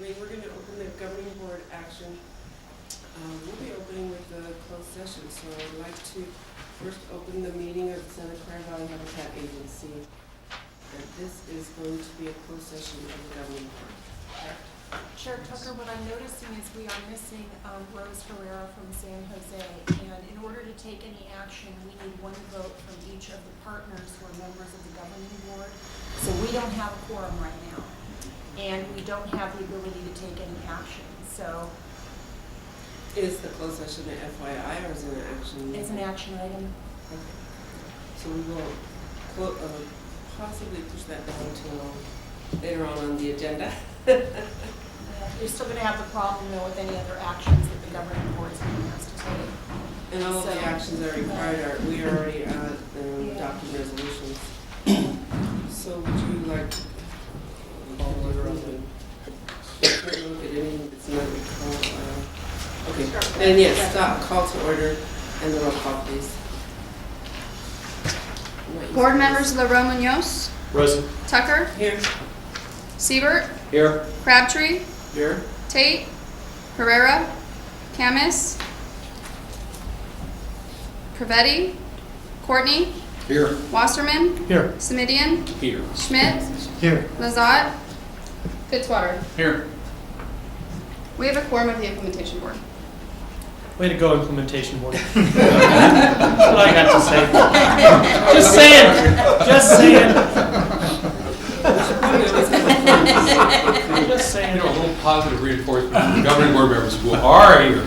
we're going to open the governing board action. We'll be opening with the closed session, so I'd like to first open the meeting of the Santa Clara Valley Habitat Agency. And this is going to be a closed session of the governing board. Chair Tucker, what I'm noticing is we are missing Rose Herrera from San Jose, and in order to take any action, we need one vote from each of the partners who are members of the governing board. So we don't have a quorum right now, and we don't have the ability to take any action. So Is the closed session an FYI or is it an action? it's an action item. Okay. So we will possibly push that down until later on the agenda. You're still going to have the problem, though, with any other actions that the governing board is going to have to take. And all of the So- actions that are required we are already adopting resolutions. So would you like to call order on the, can't look at any, it's not recall, okay, then yes, stop, call to order, and the roll call, please. Board members La Munoz, Present. Tucker, Here. Siebert, Here. Crabtree, Here. Tate, Herrera, Camus, Prevetti, Courtney, Here. Wasserman, Here. Semidian, Here. Schmidt, Here. Lazat, Fitzwater. Here. We have a quorum of the implementation board. Way to go, implementation board. That's what I got to say. Just saying. Just saying. Just saying. You know, a little positive reinforcement from the governing board members who are here.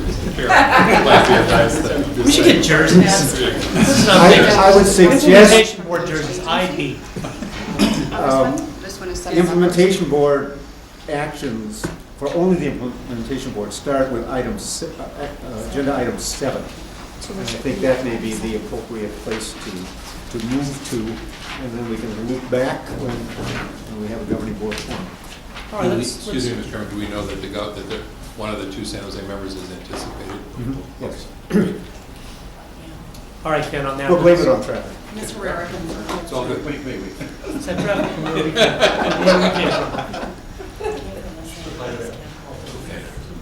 Might be a nice thing. We should get jerseys. This is not big. I would suggest Implementation board jerseys, IB. This one is set. implementation board actions for only the implementation board start with agenda item 7. And I think that may be the appropriate place to move to, and then we can loop back when we have a governing board form. All right, Excuse me, Mr. Chairman, do we know that one of the two San Jose members is anticipated? Yes. All right, Ken, on that. We'll blame it on traffic. Ms. Herrera can vote. It's all good. Wait. Is that traffic from where we came from?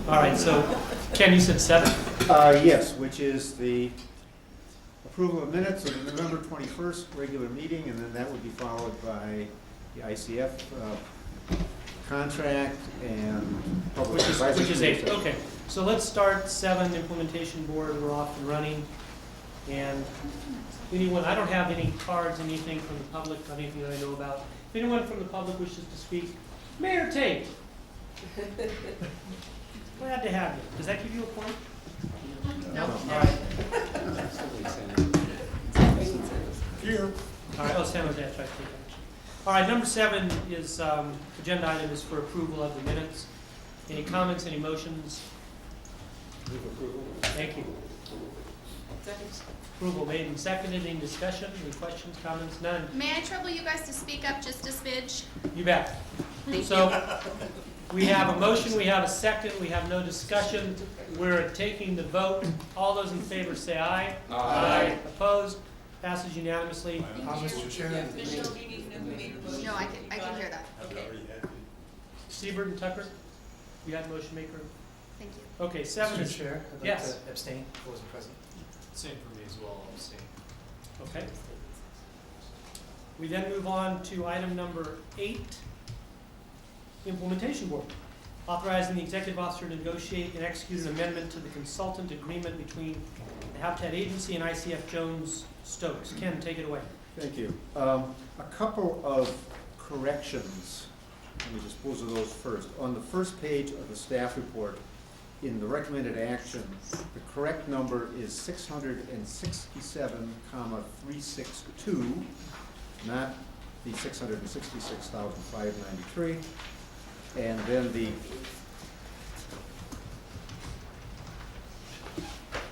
All right, so Ken, you said 7? Yes, which is the approval of minutes of the November 21st regular meeting, and then that would be followed by the ICF contract and public advisory. Which is 8. Okay, so let's start 7, implementation board. We're off and running. And anyone, I don't have any cards, anything from the public, anything that I know about. If anyone from the public wishes to speak, Mayor Tate. Glad to have you. Does that give you a point? No. All right. Here. All right, San Jose, I tried to take action. All right, number 7 is, agenda item is for approval of the minutes. Any comments, any motions? Thank you. Approval made and seconded. Any discussion, any questions, comments? None. May I trouble you guys to speak up just a smidge? You bet. So, we have a motion, we have a second, we have no discussion. We're taking the vote. All those in favor say aye. Aye. Opposed? Passes unanimously. Mr. Chairman. No, I can hear that. Siebert and Tucker, you had motion maker? Thank you. Okay, 7 Mr. is, Chair, I'd like Yes. to abstain, I wasn't present. Same for me as well, I'll abstain. okay. We then move on to item number 8, implementation board. Authorizing the executive officer to negotiate and execute an amendment to the consultant agreement between the Habitat Agency and ICF Jones Stokes. Ken, take it away. Thank you. A couple of corrections. Let me dispose of those first. On the first page of the staff report, in the recommended action, the correct number is 667,362, not the 666,593. And then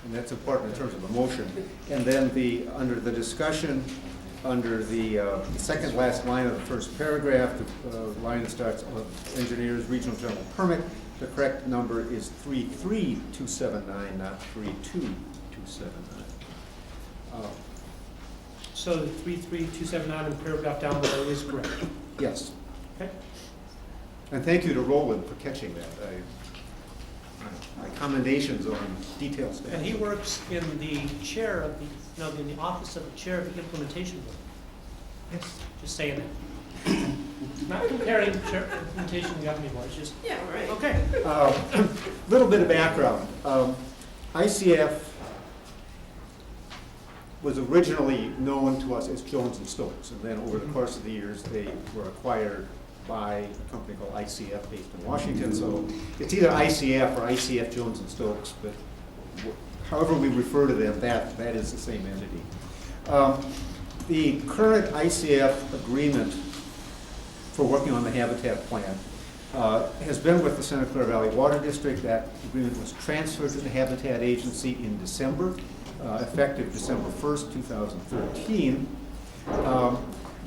and that's important in terms of the motion. And then under the discussion, under the second last line of the first paragraph, the line that starts with engineers regional general permit, the correct number is 33279, not 32279. So the 33279 in the paragraph down below is correct. Yes. Okay. And thank you to Roland for catching that. My commendations on detail staff. And he works in the chair of the, no, in the office of the chair of the implementation board. Yes. Just saying that. Not comparing chair implementation and governing board, it's just, Yeah, right. okay. Little bit of background. ICF was originally known to us as Jones and Stokes, and then over the course of the years, they were acquired by a company called ICF based in Washington. So it's either ICF or ICF Jones and Stokes, but however we refer to them, that is the same entity. The current ICF agreement for working on the habitat plan has been with the Santa Clara Valley Water District. That agreement was transferred to the Habitat Agency in December, effective December 1st, 2013.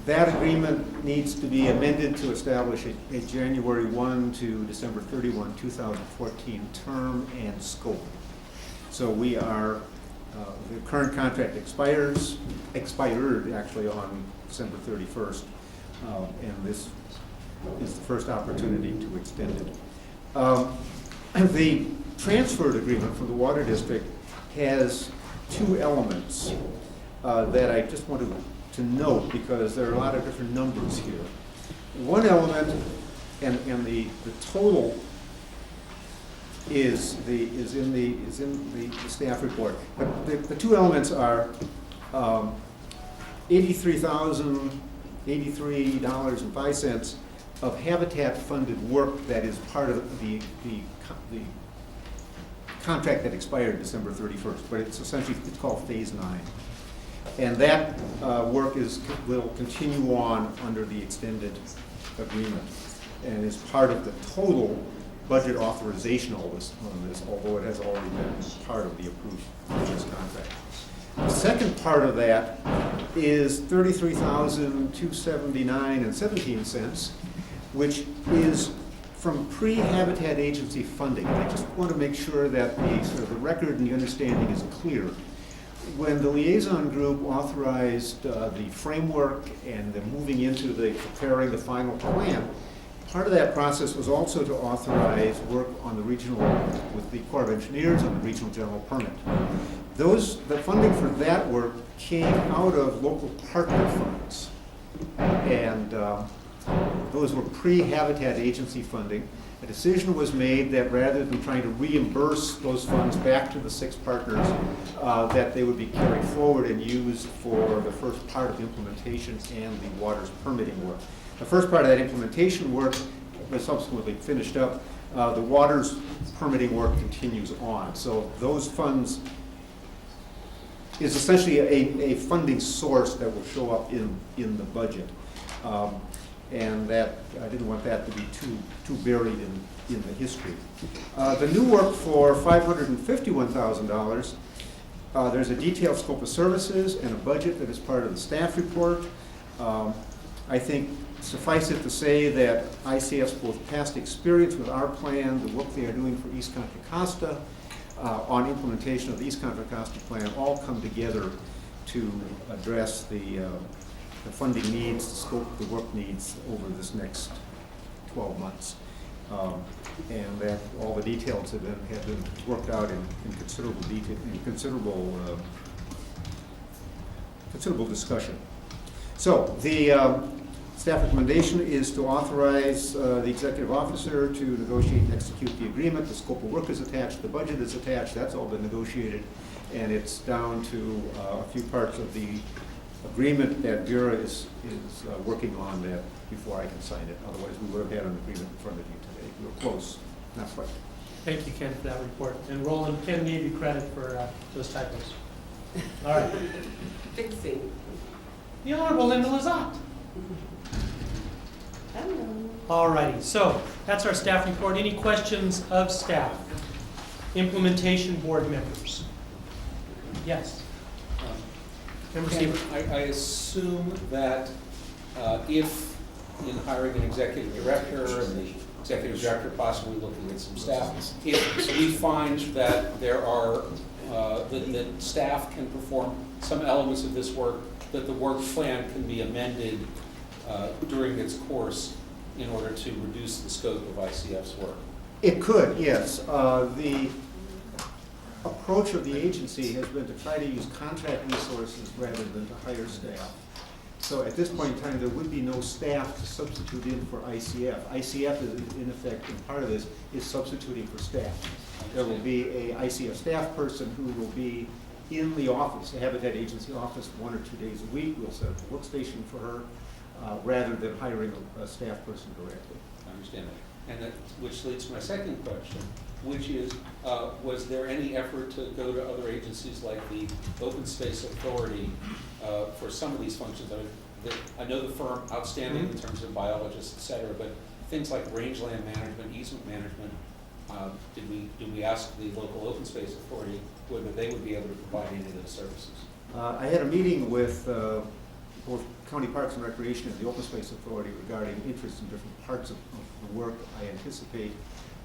That agreement needs to be amended to establish a January 1 to December 31, 2014 term and scope. So we are, the current contract expired actually on December 31st, and this is the first opportunity to extend it. The transferred agreement from the Water District has two elements that I just wanted to note because there are a lot of different numbers here. One element, and the total is in the staff report. But the two elements are $83,083.05 of habitat-funded work that is part of the contract that expired December 31st. But it's essentially called Phase 9. And that work will continue on under the extended agreement and is part of the total budget authorization on this, although it has already been part of the approved purchase contract. The second part of that is $33,279.17, which is from pre-Habitat Agency funding. I just want to make sure that the record and the understanding is clear. When the liaison group authorized the framework and the moving into preparing the final plan, part of that process was also to authorize work on the regional, with the Corps of Engineers on the regional general permit. The funding for that work came out of local partner funds. And those were pre-Habitat Agency funding. A decision was made that rather than trying to reimburse those funds back to the 6 partners, that they would be carried forward and used for the first part of implementation and the water's permitting work. The first part of that implementation work was subsequently finished up. The water's permitting work continues on. So those funds is essentially a funding source that will show up in the budget. And that I didn't want that to be too buried in the history. The new work for $551,000, there's a detailed scope of services and a budget that is part of the staff report. I think suffice it to say that ICF's both past experience with our plan, the work they are doing for East Contra Costa, on implementation of the East Contra Costa plan all come together to address the funding needs, the scope of the work needs over this next 12 months. And that all the details have been worked out in considerable detail, in considerable discussion. So the staff recommendation is to authorize the executive officer to negotiate and execute the agreement. The scope of work is attached, the budget is attached, that's all been negotiated, and it's down to a few parts of the agreement that Vera is working on that before I can sign it. Otherwise, we would have had an agreement in front of you today. We were close, not quite. Thank you, Ken, for that report. And Roland, Ken gave you credit for those typos. All right. Fixing. The Honorable Linda Lazat. Hello. All righty, so that's our staff report. Any questions of staff? Implementation board members? Yes. Member Ken, Stevens. I assume that if in hiring an executive director and the executive director possibly looking at some staff, if we find that there are, that staff can perform some elements of this work, that the work plan can be amended during its course, in order to reduce the scope of ICF's work? It could, yes. The approach of the agency has been to try to use contract resources rather than to hire staff. So at this point in time, there would be no staff to substitute in for ICF. ICF is, in effect, and part of this, is substituting for staff. There will be a ICF staff person who will be in the office, the Habitat Agency office, 1 or 2 days a week. We'll set up a workstation for her, rather than hiring a staff person directly. I understand that. And that, which leads to my second question, which is, was there any effort to go to other agencies like the Open Space Authority for some of these functions? I know the firm outstanding in terms of biologists, et cetera, but things like rangeland management, easement management, did we ask the local Open Space Authority whether they would be able to provide any of those services? I had a meeting with both County Parks and Recreation and the Open Space Authority regarding interest in different parts of the work. I anticipate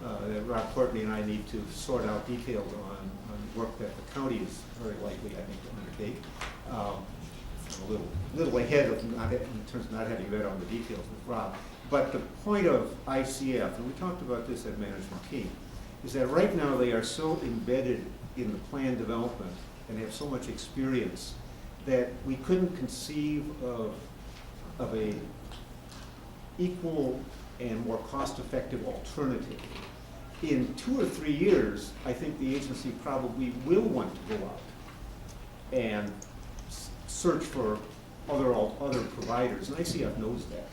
that Rob Courtney and I need to sort out details on work that the county is very likely, I think, to undertake. I'm a little ahead of not, in terms of not having read on the details with Rob. But the point of ICF, and we talked about this at management team, is that right now they are so embedded in the plan development and have so much experience that we couldn't conceive of a equal and more cost-effective alternative. In 2 or 3 years, I think the agency probably will want to go out and search for other providers, and ICF knows that.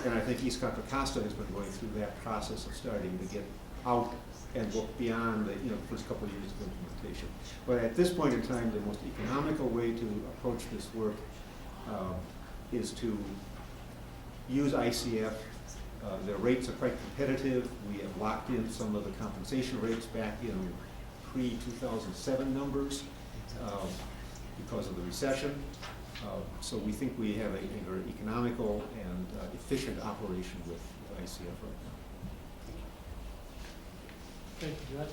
And I think East Contra Costa has been going through that process of starting to get out and look beyond the first couple of years of implementation. But at this point in time, the most economical way to approach this work is to use ICF. Their rates are quite competitive. We have locked in some of the compensation rates back in pre-2007 numbers because of the recession. So we think we have a very economical and efficient operation with ICF right now. Okay, you got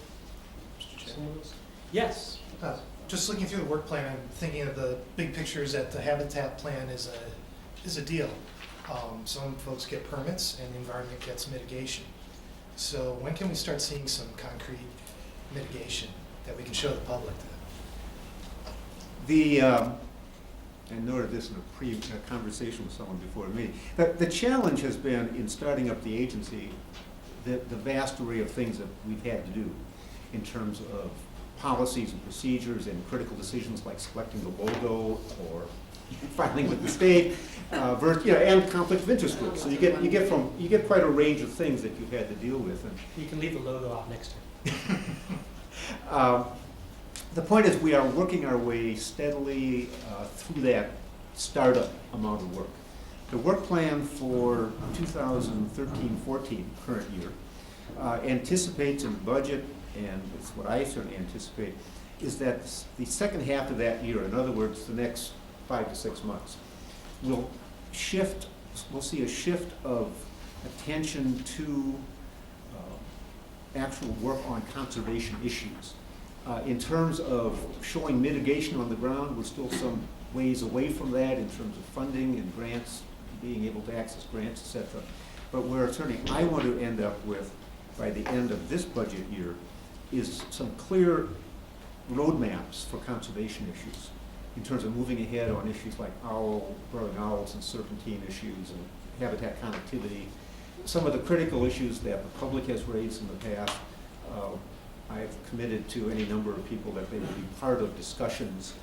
Mr. Chair. some of those? Yes. Just looking through the work plan, I'm thinking of the big pictures that the habitat plan is a deal. Some folks get permits and the environment gets mitigation. So when can we start seeing some concrete mitigation that we can show the public? I noted this in a conversation with someone before me. The challenge has been in starting up the agency, the vast array of things that we've had to do in terms of policies and procedures and critical decisions like selecting the logo or filing with the state, and conflict of interest groups. So you get quite a range of things that you've had to deal with. And You can leave the logo out next time. the point is we are working our way steadily through that startup amount of work. The work plan for 2013-14, current year, anticipates in the budget, and it's what I certainly anticipate, is that the second half of that year, in other words, the next 5 to 6 months, we'll see a shift of attention to actual work on conservation issues. In terms of showing mitigation on the ground, we're still some ways away from that in terms of funding and grants, being able to access grants, et cetera. But where certainly I want to end up with, by the end of this budget year, is some clear roadmaps for conservation issues in terms of moving ahead on issues like burrowing owls and serpentine issues and habitat connectivity. Some of the critical issues that the public has raised in the past, I've committed to any number of people that they will be part of discussions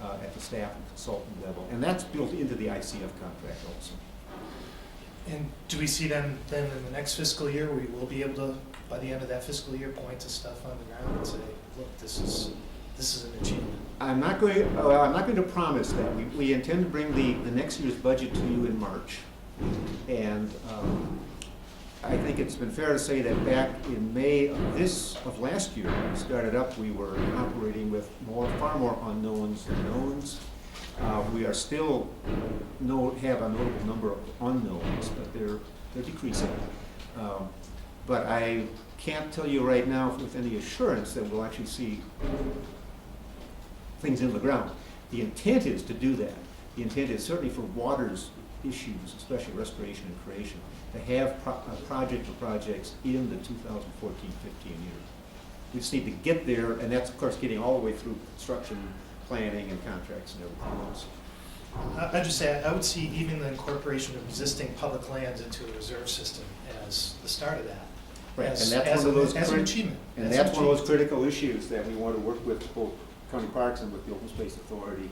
at the staff and consultant level. And that's built into the ICF contract also. And do we see then in the next fiscal year, we will be able to, by the end of that fiscal year, point to stuff on the ground and say, look, this is an achievement? I'm not going to promise that. We intend to bring the next year's budget to you in March. And I think it's been fair to say that back in May of last year, when we started up, we were operating with far more unknowns than knowns. We are still have a notable number of unknowns, but they're decreasing. But I can't tell you right now with any assurance that we'll actually see things in the ground. The intent is to do that. The intent is certainly for waters issues, especially restoration and creation, to have a project or projects in the 2014-15 year. We just need to get there, and that's, of course, getting all the way through construction, planning, and contracts and everything else. I'd just say, I would see even the incorporation of existing public lands into a reserve system as the start of that. Right, As- and that's as one of an- those as an crit- achievement. And As an that's one of those achievement. critical issues that we want to work with both county parks and with the Open Space Authority.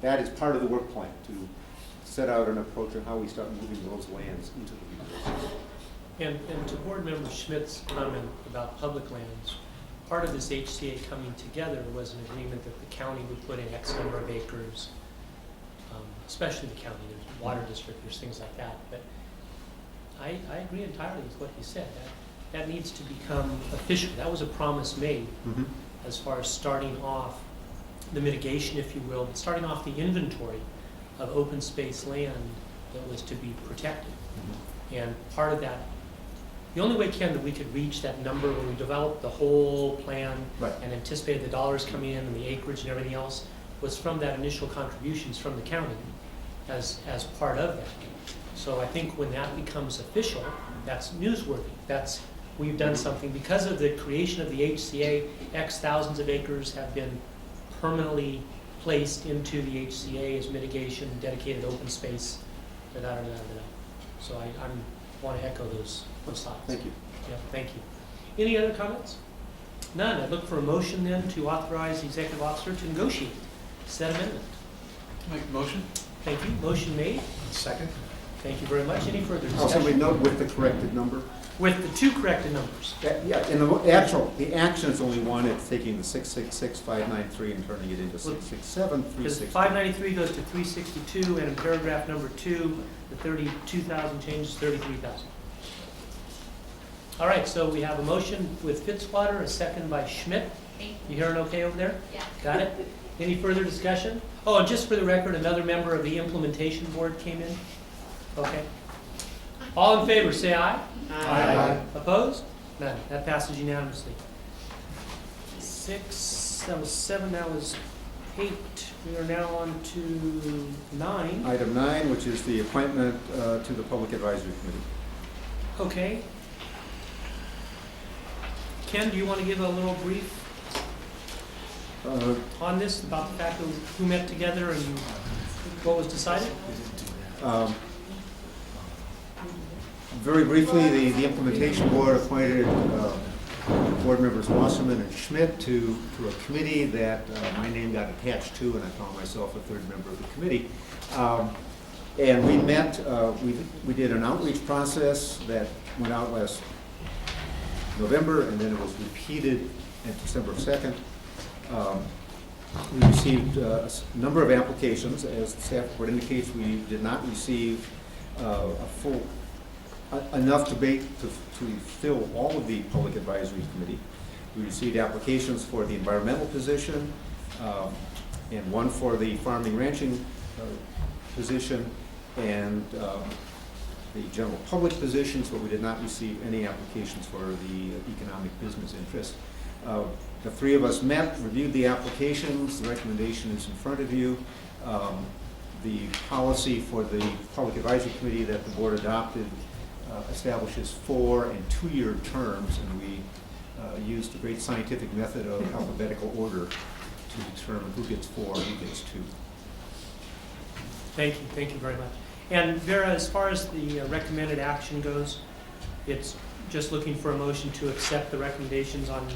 That is part of the work plan, to set out an approach on how we start moving those lands into the reserve system. And to Board Member Schmidt's comment about public lands, part of this HCA coming together was an agreement that the county would put in X number of acres, especially the county, there's water district, there's things like that. But I agree entirely with what he said. That needs to become official. That was a promise made as far as starting off the mitigation, if you will, but starting off the inventory of open space land that was to be protected. And part of that, the only way, Ken, that we could reach that number when we developed the whole plan Right. and anticipated the dollars coming in and the acreage and everything else was from that initial contributions from the county as part of that. So I think when that becomes official, that's newsworthy. That's, we've done something because of the creation of the HCA, X thousands of acres have been permanently placed into the HCA as mitigation, dedicated open space, da-da-da-da-da. So I want to echo those thoughts. Thank you. Yeah, thank you. Any other comments? None. I'd look for a motion then to authorize the executive officer to negotiate said amendment. Make a motion? Thank you. Motion made. Second? Thank you very much. Any further Also, we discussion? note with the corrected number. With the two corrected numbers. Yeah, and the action is only one, it's taking the 666,593 and turning it into Because 667,360. 593 goes to 362, and in paragraph number 2, the 32,000 changes 33,000. All right, so we have a motion with Fitzwater, a second by Schmidt. You hearing okay over there? Yeah. Got it? Any further discussion? Oh, and just for the record, another member of the implementation board came in? Okay. All in favor, say aye. Aye. Opposed? None. That passes unanimously. 6, that was 7, that was 8. We are now on to 9. Item 9, which is the appointment to the Public Advisory Committee. Okay. Ken, do you want to give a little brief on this, about the fact of who met together and what was decided? Very briefly, the implementation board appointed board members Wasserman and Schmidt to a committee that my name got attached to, and I found myself a third member of the committee. And we met, we did an outreach process that went out last November, and then it was repeated on December 2nd. We received a number of applications. As the staff report indicates, we did not receive a full, enough debate to fill all of the Public Advisory Committee. We received applications for the environmental position, and one for the farming ranching position, and the general public positions, but we did not receive any applications for the economic business interest. The three of us met, reviewed the applications. The recommendation is in front of you. The policy for the Public Advisory Committee that the board adopted establishes 4- and 2-year terms, and we used a great scientific method of alphabetical order to determine who gets 4 and who gets 2. Thank you very much. And Vera, as far as the recommended action goes, it's just looking for a motion to accept the recommendations on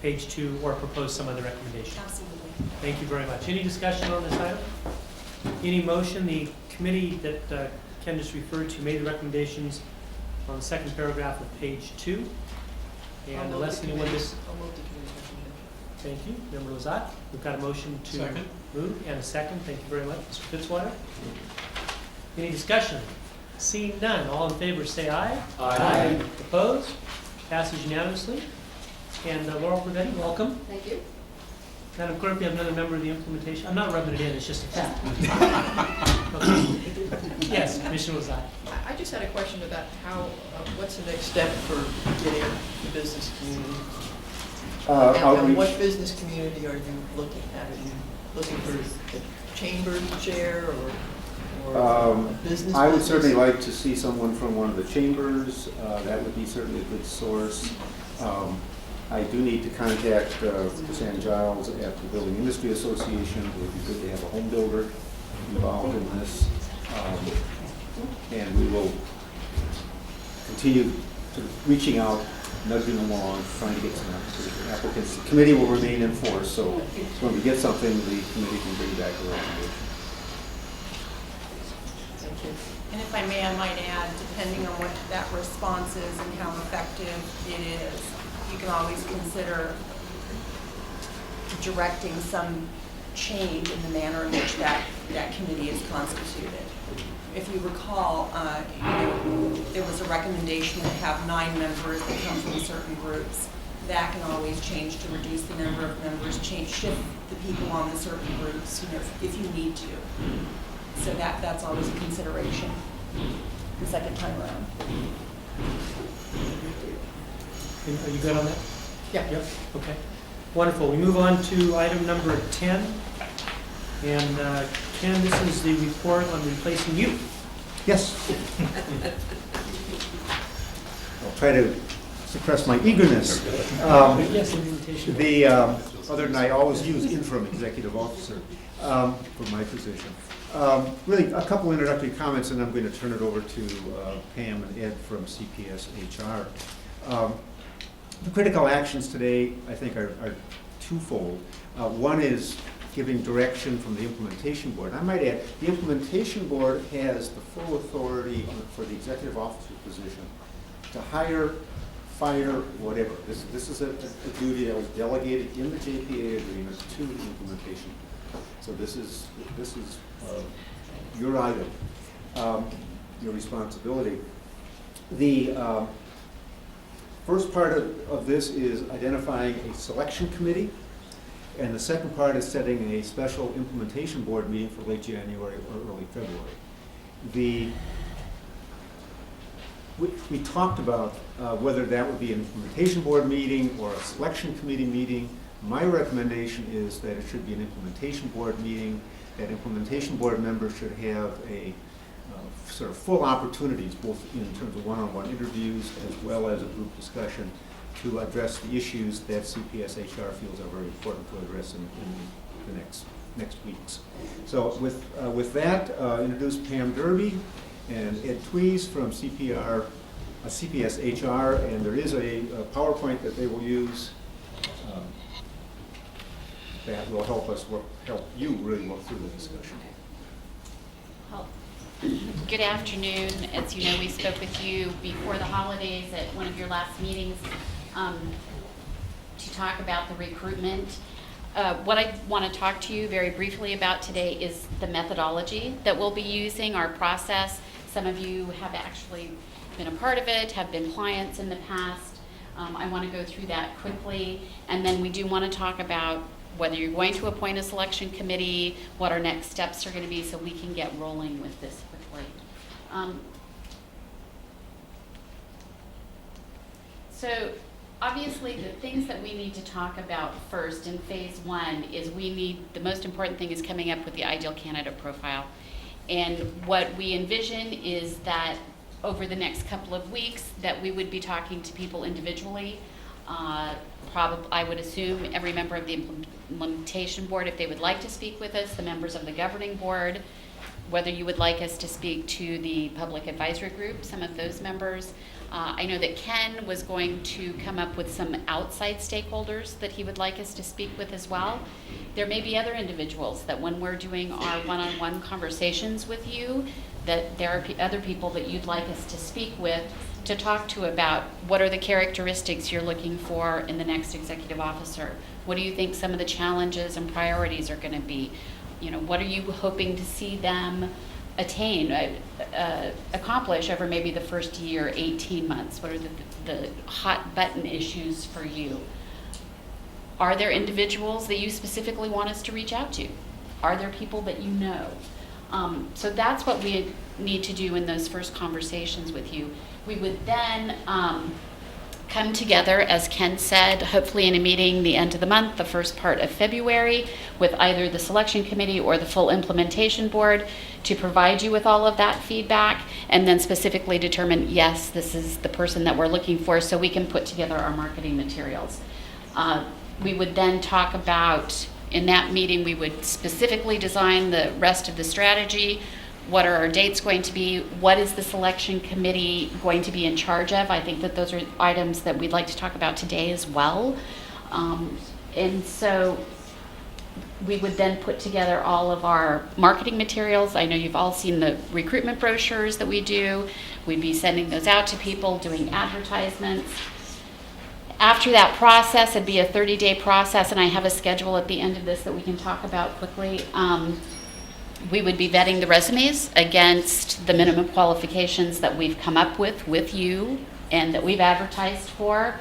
page 2 or propose some other recommendation. Absolutely. Thank you very much. Any discussion on this item? Any motion? The committee that Ken just referred to made the recommendations on the second paragraph of page 2. And unless anyone just... Thank you. Member Lazat, we've got a motion to Second. move and a second. Thank you very much. Mr. Fitzwater? Any discussion? Seeing none, all in favor say aye. Aye. Opposed? Passes unanimously. And Laurel Burdetti, welcome. Thank you. Madam Clerk, we have another member of the implementation. I'm not rubbing it in, it's just a fact. Okay. Yes, Commissioner Lazat. I just had a question about how, what's the next step for getting the business community? And Outreach. what business community are you looking at? Are you looking for the chamber chair or or a business? I would certainly like to see someone from one of the chambers. That would be certainly a good source. I do need to contact Sam Giles at the Building Industry Association. It would be good to have a home builder involved in this. And we will continue to reaching out, nudging them along, trying to get some applicants. The committee will remain in force, so when we get something, the committee can bring back a recommendation. Thank you. And if I may, I might add, depending on what that response is and how effective it is, you can always consider directing some change in the manner in which that committee is constituted. If you recall, there was a recommendation to have 9 members that come from certain groups. That can always change to reduce the number of members, shift the people on the certain groups, if you need to. So that's always a consideration the second time around. Are you good on that? Yeah. Yep, okay. Wonderful. We move on to item number 10. And Ken, this is the report on replacing you. Yes. I'll try to suppress my eagerness. Yes, implementation. Other than I always use interim executive officer for my position. Really, a couple introductory comments, and I'm going to turn it over to Pam and Ed from CPS HR. The critical actions today, I think, are twofold. One is giving direction from the implementation board. I might add, the implementation board has the full authority for the executive officer position to hire, fire, whatever. This is a duty that was delegated in the JPA agreement to the implementation. So this is your item, your responsibility. The first part of this is identifying a selection committee. And the second part is setting a special implementation board meeting for late January or early February. We talked about whether that would be an implementation board meeting or a selection committee meeting. My recommendation is that it should be an implementation board meeting, that implementation board members should have a sort of full opportunities, both in terms of one-on-one interviews as well as a group discussion, to address the issues that CPS HR feels are very important to address in the next weeks. So with that, introduce Pam Derby and Ed Tweez from CPS HR, and there is a PowerPoint that they will use that will help you really work through the discussion. Good afternoon. As you know, we spoke with you before the holidays at one of your last meetings to talk about the recruitment. What I want to talk to you very briefly about today is the methodology that we'll be using, our process. Some of you have actually been a part of it, have been clients in the past. I want to go through that quickly, and then we do want to talk about whether you're going to appoint a selection committee, what our next steps are going to be, so we can get rolling with this quickly. So obviously the things that we need to talk about first in phase 1 is the most important thing is coming up with the ideal candidate profile. And what we envision is that over the next couple of weeks that we would be talking to people individually. I would assume every member of the implementation board, if they would like to speak with us, the members of the governing board, whether you would like us to speak to the public advisory group, some of those members. I know that Ken was going to come up with some outside stakeholders that he would like us to speak with as well. There may be other individuals that when we're doing our one-on-one conversations with you, that there are other people that you'd like us to speak with to talk to about what are the characteristics you're looking for in the next executive officer. What do you think some of the challenges and priorities are going to be? What are you hoping to see them accomplish over maybe the first year, 18 months? What are the hot button issues for you? Are there individuals that you specifically want us to reach out to? Are there people that you know? So that's what we need to do in those first conversations with you. We would then come together, as Ken said, hopefully in a meeting the end of the month, the first part of February, with either the selection committee or the full implementation board to provide you with all of that feedback, and then specifically determine, yes, this is the person that we're looking for, so we can put together our marketing materials. We would then talk about, in that meeting, we would specifically design the rest of the strategy. What are our dates going to be? What is the selection committee going to be in charge of? I think that those are items that we'd like to talk about today as well. And so we would then put together all of our marketing materials. I know you've all seen the recruitment brochures that we do. We'd be sending those out to people, doing advertisements. After that process, it'd be a 30-day process, and I have a schedule at the end of this that we can talk about quickly. We would be vetting the resumes against the minimum qualifications that we've come up with you and that we've advertised for.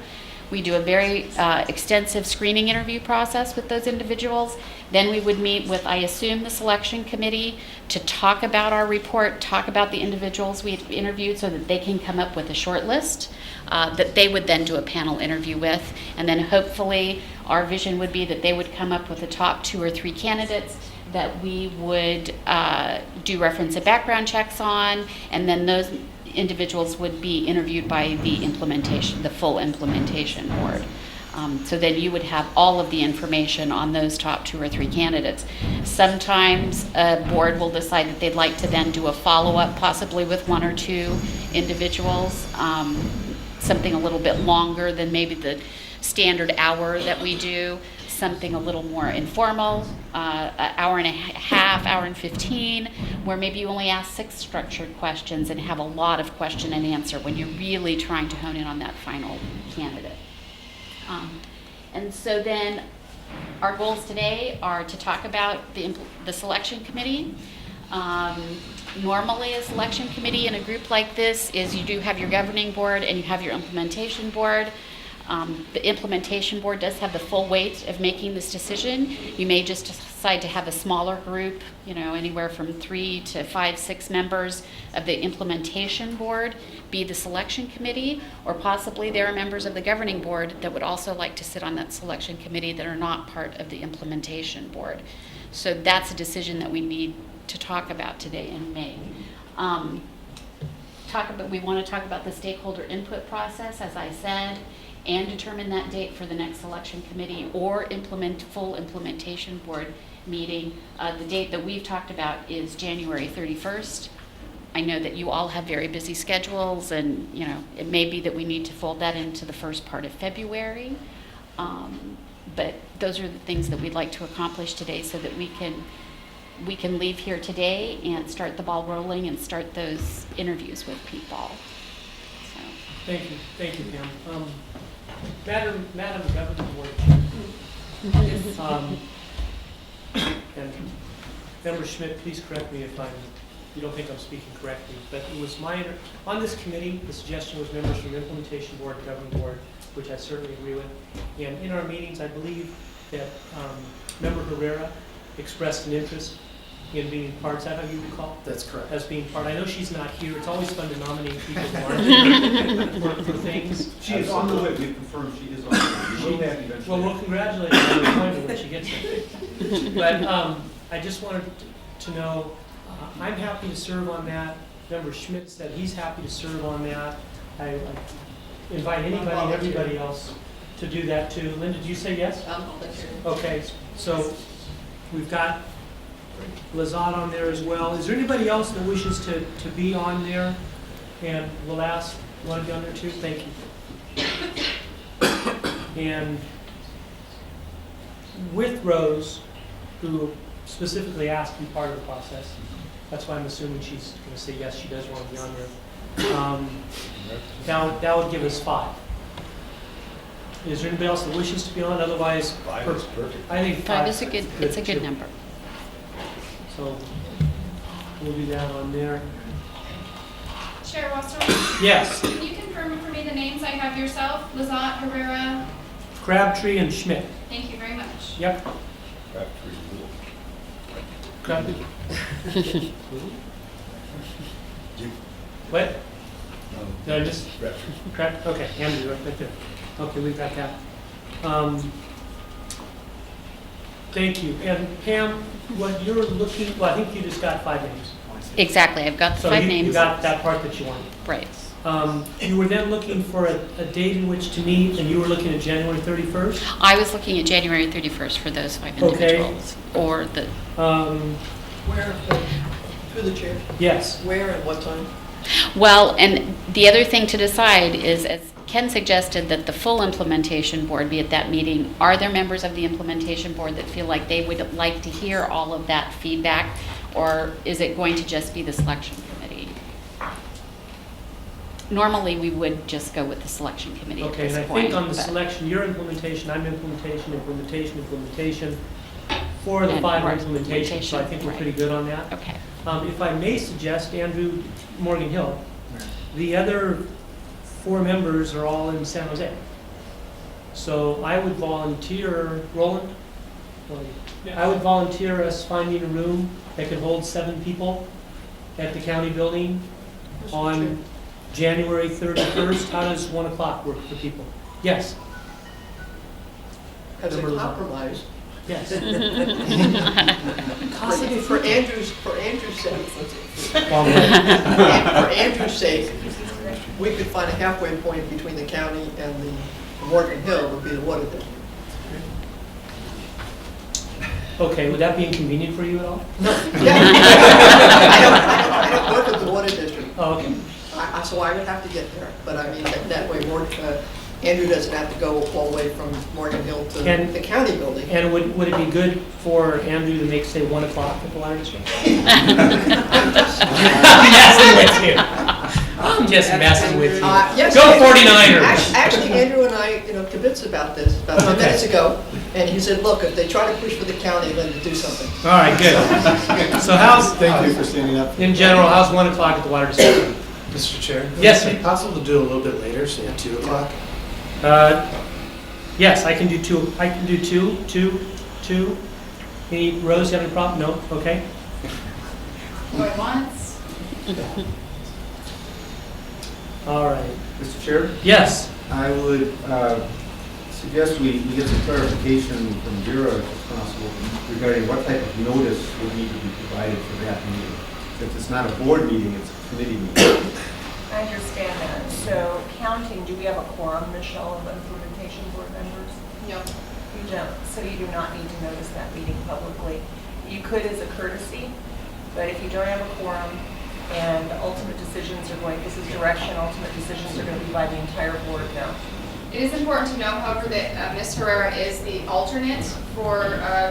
We do a very extensive screening interview process with those individuals. Then we would meet with, I assume, the selection committee to talk about our report, talk about the individuals we've interviewed so that they can come up with a short list that they would then do a panel interview with. And then hopefully our vision would be that they would come up with the top 2 or 3 candidates that we would do reference and background checks on, and then those individuals would be interviewed by the full implementation board. So then you would have all of the information on those top 2 or 3 candidates. Sometimes a board will decide that they'd like to then do a follow-up, possibly with 1 or 2 individuals, something a little bit longer than maybe the standard hour that we do, something a little more informal, an hour and a half, hour and 15, where maybe you only ask 6 structured questions and have a lot of question and answer when you're really trying to hone in on that final candidate. And so then our goals today are to talk about the selection committee. Normally a selection committee in a group like this is you do have your governing board and you have your implementation board. The implementation board does have the full weight of making this decision. You may just decide to have a smaller group, anywhere from 3 to 5, 6 members of the implementation board be the selection committee, or possibly there are members of the governing board that would also like to sit on that selection committee that are not part of the implementation board. So that's a decision that we need to talk about today in May. We want to talk about the stakeholder input process, as I said, and determine that date for the next selection committee or full implementation board meeting. The date that we've talked about is January 31st. I know that you all have very busy schedules, and it may be that we need to fold that into the first part of February. But those are the things that we'd like to accomplish today so that we can leave here today and start the ball rolling and start those interviews with people. So. Thank you, Pam. Madam Governing Board, and Member Schmidt, please correct me if you don't think I'm speaking correctly, but it was on this committee, the suggestion was members from Implementation Board, Governing Board, which I certainly agree with. And in our meetings, I believe that Member Herrera expressed an interest in being part. Is that how you recall? That's correct. As being part. I know she's not here. It's always fun to nominate people who are for things. She is on the way. We confirmed she is on the way. We will have eventually. Well, we'll congratulate her on the appointment when she gets there. But I just wanted to know, I'm happy to serve on that. Member Schmidt said he's happy to serve on that. I invite anybody and everybody else to do that too. Linda, did you say yes? Okay, so we've got Lazat on there as well. Is there anybody else that wishes to be on there? And we'll ask, you want to be on there too? Thank you. And with Rose, who specifically asked to be part of the process, that's why I'm assuming she's going to say yes, she does want to be on there. That would give us 5. Is there anybody else that wishes to be on? Otherwise, 5 is perfect. I think 5 is a good too. number. So we'll do that on there. Chair Wasserman? Yes, Can you confirm for me the names? I have yourself, Lazat, Herrera. Crabtree and Schmidt. Thank you very much. Yep. Crabtree. What? Did I just, correct? Okay, Andrew, right there. Okay, we've got that. Thank you. And Pam, what you're looking, well, I think you just got 5 names. Exactly, I've got the 5 So names. you got that part that you wanted. Right. You were then looking for a date in which to meet, and you were looking at January 31st? I was looking at January 31st for those 5 Okay. individuals. Or the, Where, through the chair, Yes. where and what time? well, and the other thing to decide is, as Ken suggested, that the full implementation board be at that meeting. Are there members of the implementation board that feel like they would like to hear all of that feedback? Or is it going to just be the selection committee? Normally, we would just go with the selection committee at Okay, this and I point. think on the but- selection, your implementation, I'm implementation, for the And 5 more implementations, so I think we're right. pretty good on that. Okay. If I may suggest, Andrew Morgan Hill, the other 4 members are all in San Jose. So I would volunteer, Roland? I would volunteer us finding a room that could hold 7 people at the county building on January 31st. How does 1 o'clock work for people? Yes, As a Number 11. compromise. yes. For Andrew's sake, Long way. for Andrew's sake, we could find a halfway point between the county and the Morgan Hill would be the water district. Okay, would that be inconvenient for you at all? Yeah. I don't work at the water district, Oh, okay. so I would have to get there. But I mean, that way, Andrew doesn't have to go all the way from Morgan Hill to And- the county building. And would it be good for Andrew to make, say, 1 o'clock at the water district? I'm just messing with you. Yes, Go 49ers! Actually, Andrew and I, kibitzed about this about 10 Okay. minutes ago, and he said, look, if they try to push for the county, then to do something. All right, good. So how's, Thank you for standing up. in general, how's 1 o'clock at the water district? Mr. Chair? Yes, Would it sir. be possible to do a little bit later, say at 2 o'clock? Yes, I can do 2. I can do 2. Any, Rose, you have any problem? No? Okay. Going once? All right. Mr. Chair, Yes. I would suggest we get some clarification from Vera, if possible, regarding what type of notice would need to be provided for that meeting. Since it's not a board meeting, it's a committee meeting. I understand that. So counting, do we have a quorum, Michelle, of implementation board members? No. You don't, so you do not need to notice that meeting publicly. You could as a courtesy, but if you don't have a quorum and ultimate decisions are going, this is direction, ultimate decisions are going to be by the entire board now. It is important to know, however, that Ms. Herrera is the alternate for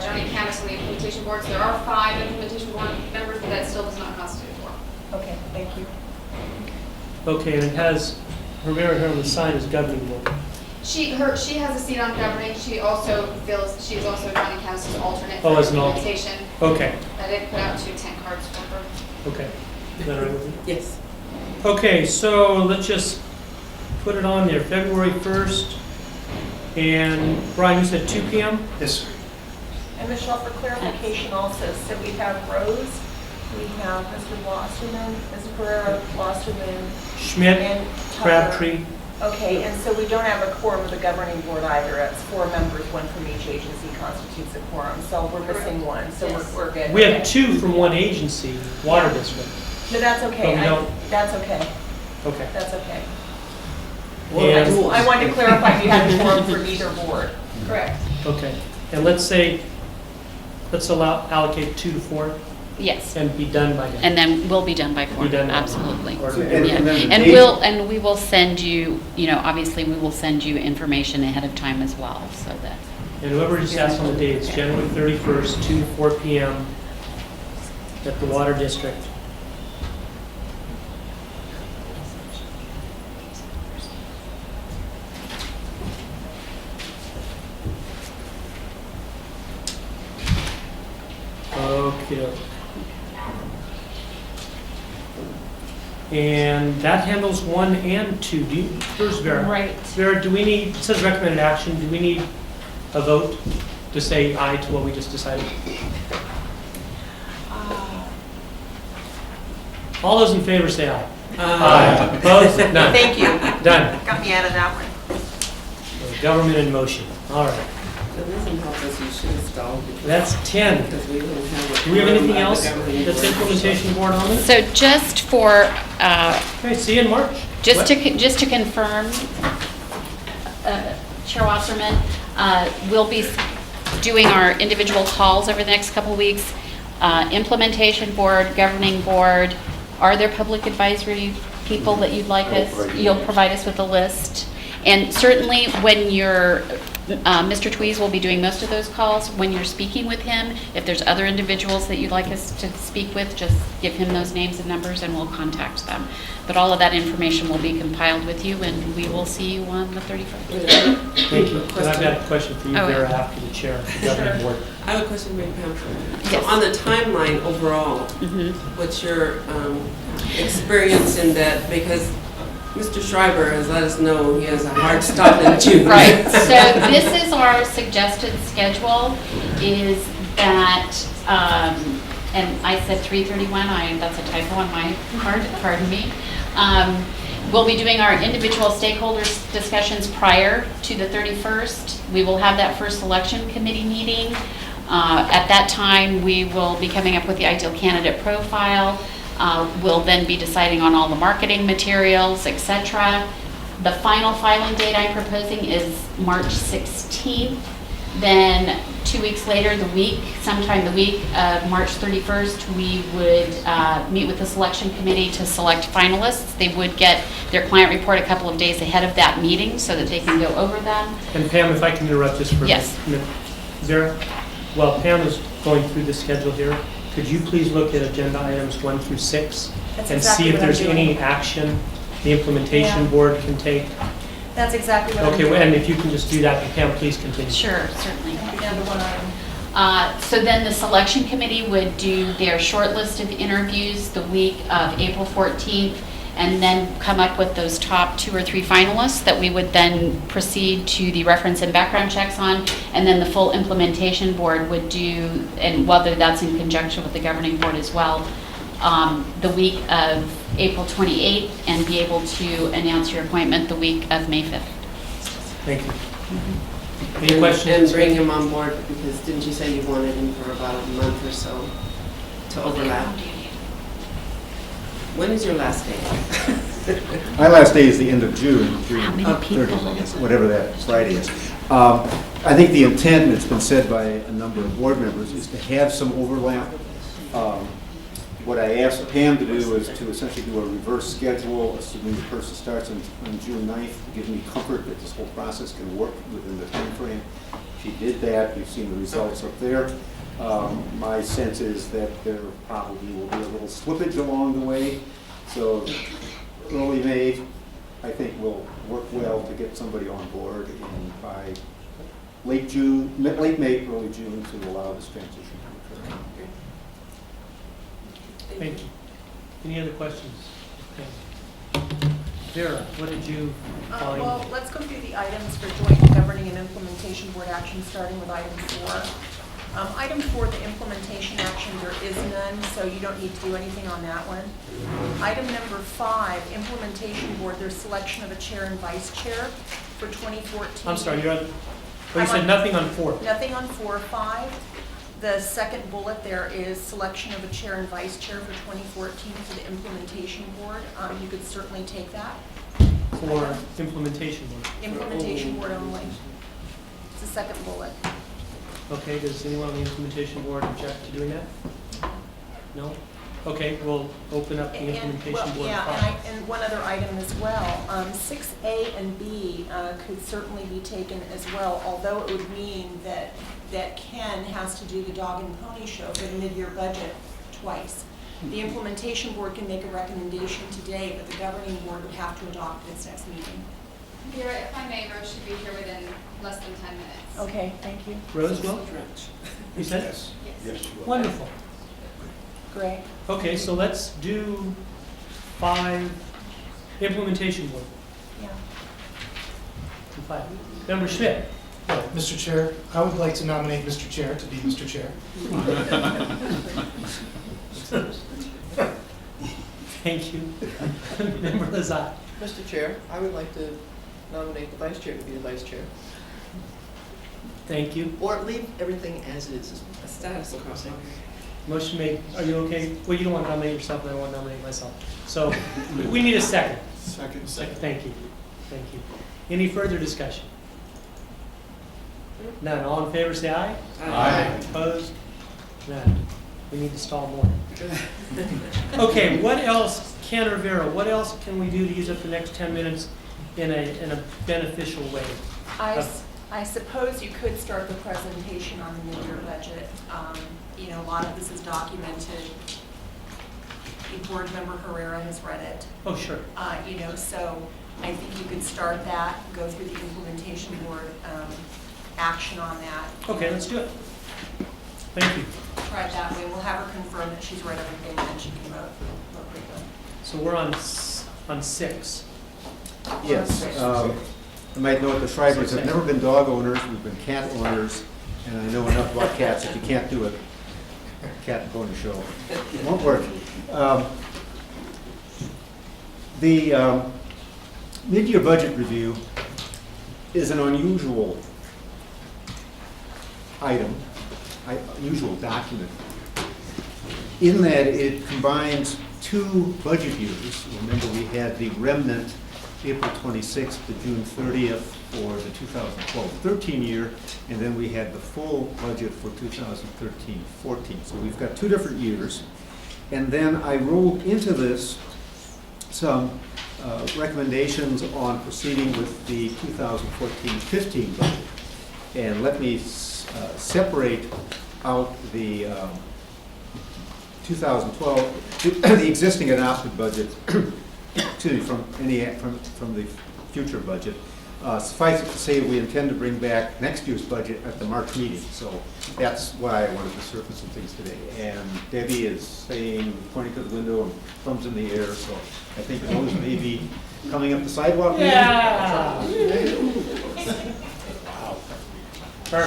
Johnny Camus on the implementation board. So there are 5 implementation board members, but that still does not constitute a quorum. Okay, thank you. Okay, and it has Rivera here on the sign as governing board. She has a seat on governing. She also feels she is also Johnny Camus's alternate Oh, for as an alternate. implementation. Okay, I did put out 2 10 cards for her. okay. Is that all right with you? Yes. Okay, so let's just put it on there, February 1st. And Brian, you said 2 p.m.? Yes, sir. And Michelle, for clarification also, so we have Rose, we have Mr. Wasserman, Ms. Pereira, Wasserman, Schmidt, and Tucker. Crabtree. Okay, and so we don't have a quorum of the governing board either. It's 4 members, 1 from each agency constitutes a quorum. So we're missing 1, so Yes. we're good. We have Okay. 2 from 1 agency, water district. No, that's But okay. we don't- That's okay. Okay. That's okay. And- I wanted to clarify if you had a quorum for either board. Correct. Okay, and let's allocate 2 to 4 Yes. and be done by then. And then we'll be done by 4, Be done by absolutely. Or- And- Yeah. and then the And date- we will send you, obviously, we will send you information ahead of time as well, so that. And whoever decides on the date, it's January 31st, 2 to 4 p.m. at the water district. Okay. And that handles 1 and 2. Where's Vera? Right. Vera, do we need, it says recommended action, do we need a vote to say aye to what we just decided? All those in favor say aye. Aye. Opposed? None. Thank you. Done. Got me out of that one. So government in motion. All right. That doesn't help us, you should have stalled. That's 10. Because we don't have a. Do we have anything quorum of else the governing that's board. implementation board on it? So just for, Okay, see you in March. just to confirm, Chair Wasserman, we'll be doing our individual calls over the next couple weeks. Implementation board, governing board, are there public advisory people that you'd like us, you'll provide us with a list? And certainly when you're, Mr. Tweez will be doing most of those calls. When you're speaking with him, if there's other individuals that you'd like us to speak with, just give him those names and numbers and we'll contact them. But all of that information will be compiled with you and we will see you on the 31st. Thank you. And I've got a question for you, Oh, Vera, after the chair of the governing board. I have a question for you, Pam. Yes. So on the timeline overall, Mhm. what's your experience in that? Because Mr. Schreiber has let us know he has a hard stop in June. Right, so this is our suggested schedule, is that, and I said 3:31, that's a typo on my part, pardon me. We'll be doing our individual stakeholders discussions prior to the 31st. We will have that first selection committee meeting. At that time, we will be coming up with the ideal candidate profile. We'll then be deciding on all the marketing materials, etc. The final filing date I'm proposing is March 16th. Then 2 weeks later, sometime the week of March 31st, we would meet with the selection committee to select finalists. They would get their client report a couple of days ahead of that meeting so that they can go over them. And Pam, if I can interrupt just for a Yes. minute. Vera, while Pam is going through the schedule here, could you please look at agenda items 1 through 6 That's and exactly see if what I'm there's doing. any action the implementation Yeah. board can take? That's exactly what I'm Okay, doing. and if you can just do that, Pam, please continue. Sure, certainly. Yeah, the one item. So then the selection committee would do their short list of interviews the week of April 14th, and then come up with those top 2 or 3 finalists that we would then proceed to the reference and background checks on, and then the full implementation board would do, and whether that's in conjunction with the governing board as well, the week of April 28th, and be able to announce your appointment the week of May 5th. Thank you. Any questions? And bring him on board, because didn't you say you wanted him for about a month or so to overlap? When is your last day? My last day is the end of June, June How many 30th, people? I guess, whatever that Friday is. I think the intent, and it's been said by a number of board members, is to have some overlap. What I asked Pam to do is to essentially do a reverse schedule, assuming the person starts on June 9th, to give me comfort that this whole process can work within the time frame. She did that. You've seen the results up there. My sense is that there probably will be a little slippage along the way. So early May, I think will work well to get somebody on board, and by late May, early June to allow this transition to occur. Thank you. Any other questions? Okay. Vera, what did you find? Well, let's go through the items for joint governing and implementation board action, starting with item 4. Item 4, the implementation action, there is none, so you don't need to do anything on that one. Item number 5, implementation board, there's selection of a chair and vice chair for 2014. I'm sorry, you're on, you I'm said on- nothing on 4. Nothing on 4. 5, the second bullet there is selection of a chair and vice chair for 2014 for the implementation board. You could certainly take that. For implementation board. Implementation board only. It's the second bullet. Okay, does anyone on the implementation board object to doing that? No? Okay, we'll open up the And- implementation well, board yeah, file. and one other item as well. 6A and B could certainly be taken as well, although it would mean that Ken has to do the dog and pony show for the mid-year budget twice. The implementation board can make a recommendation today, but the governing board would have to adopt its next meeting. Vera, if I may, Rose should be here within less than 10 minutes. Okay, thank you. Rosewell, you said? Yes. Yes. Wonderful. Great. Okay, so let's do 5, implementation board. Yeah. 5. Member Schmidt. Mr. Chair, I would like to nominate Mr. Chair to be Mr. Chair. Thank you. Member Lazat. Mr. Chair, I would like to nominate the vice chair to be the vice chair. Thank you. Or leave everything as is. A status quo. Motion made. Are you okay? Well, you don't want to nominate yourself, and I want to nominate myself. So we need a second. Second. Thank you. Thank you. Any further discussion? None. All in favor, say aye. Aye. Opposed? None. We need to stall more. Okay, what else, Ken or Vera, what else can we do to use up the next 10 minutes in a beneficial way? I suppose you could start the presentation on the mid-year budget. You know, a lot of this is documented. The board member Herrera has read it. Oh, sure. You know, so I think you could start that, go through the implementation board action on that. Okay, let's do it. Thank you. Try it that way. We'll have her confirm that she's read everything, and then she can vote quickly. So we're on 6. Yes. I might note the Shrivers have never been dog owners, we've been cat owners, and I know enough about cats that you can't do a cat going show. It won't work. The mid-year budget review is an unusual item, unusual document, in that it combines 2 budget years. Remember, we had the remnant April 26th to June 30th for the 2012-13 year, and then we had the full budget for 2013-14. So we've got 2 different years. And then I rolled into this some recommendations on proceeding with the 2014-15 budget. And let me separate out the 2012, the existing adopted budget, from the future budget. Suffice it to say, we intend to bring back next year's budget at the March meeting. So that's why I wanted to surface some things today. And Debbie is saying, pointing to the window and thumbs in the air. So I think those may be coming up the sidewalk. Yeah.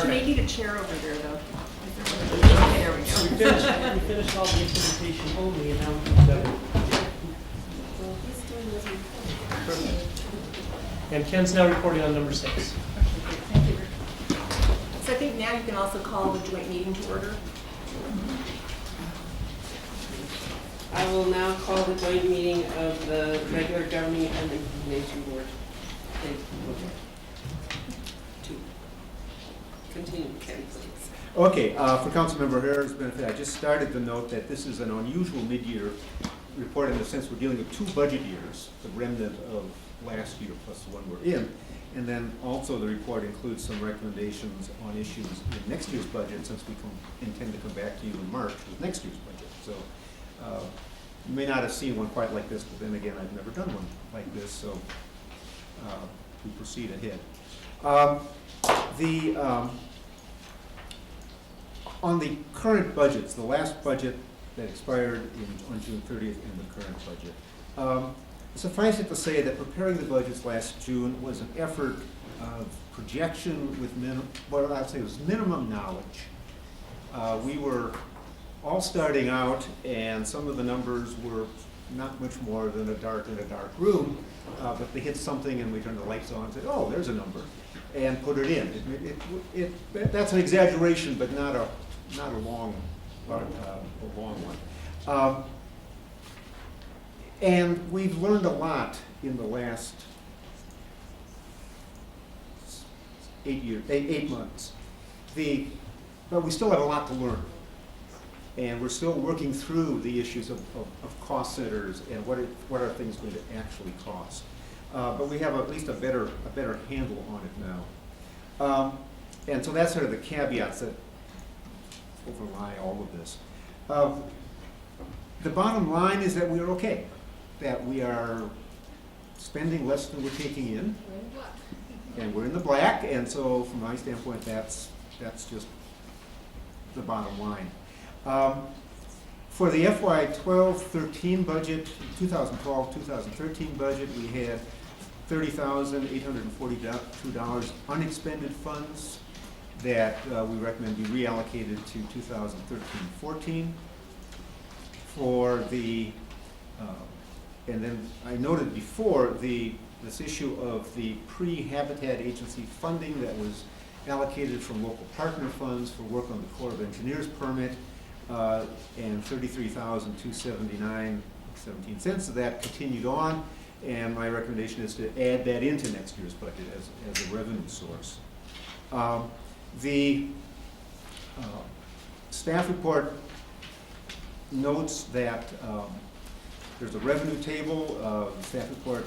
She may need a chair over there, though. There we go. We finished all the implementation only, and now we can go. Well, he's doing this report. And Ken's now reporting on number 6. Thank you. So I think now you can also call the joint meeting to order. I will now call the joint meeting of the regular governing and implementation board. To continue, Ken, please. Okay, for Councilmember Herrera's benefit, I just started to note that this is an unusual mid-year report in the sense we're dealing with 2 budget years, the remnant of last year plus the one we're in. And then also the report includes some recommendations on issues in next year's budget, since we intend to come back to you in March with next year's budget. So you may not have seen one quite like this, but then again, I've never done one like this, so we proceed ahead. On the current budgets, the last budget that expired on June 30th and the current budget, suffice it to say that preparing the budgets last June was an effort of projection with what I'd say was minimum knowledge. We were all starting out, and some of the numbers were not much more than a dark in a dark room, but they hit something and we turned the lights on and said, oh, there's a number, and put it in. That's an exaggeration, but not a long one. And we've learned a lot in the last 8 months. But we still have a lot to learn. And we're still working through the issues of cost centers and what are things going to actually cost. But we have at least a better handle on it now. And so that's sort of the caveats that overlie all of this. The bottom line is that we are okay, that we are spending less than we're taking in, and we're in the black, and so from my standpoint, that's just the bottom line. For the FY 12-13 budget, 2012-2013 budget, we had $30,842 unexpended funds that we recommend be reallocated to 2013-14. For the And then I noted before this issue of the pre-Habitat Agency funding that was allocated from local partner funds for work on the Corps of Engineers permit, and $33,279.17 of that continued on. And my recommendation is to add that into next year's budget as a revenue source. The staff report notes that there's a revenue table. The staff report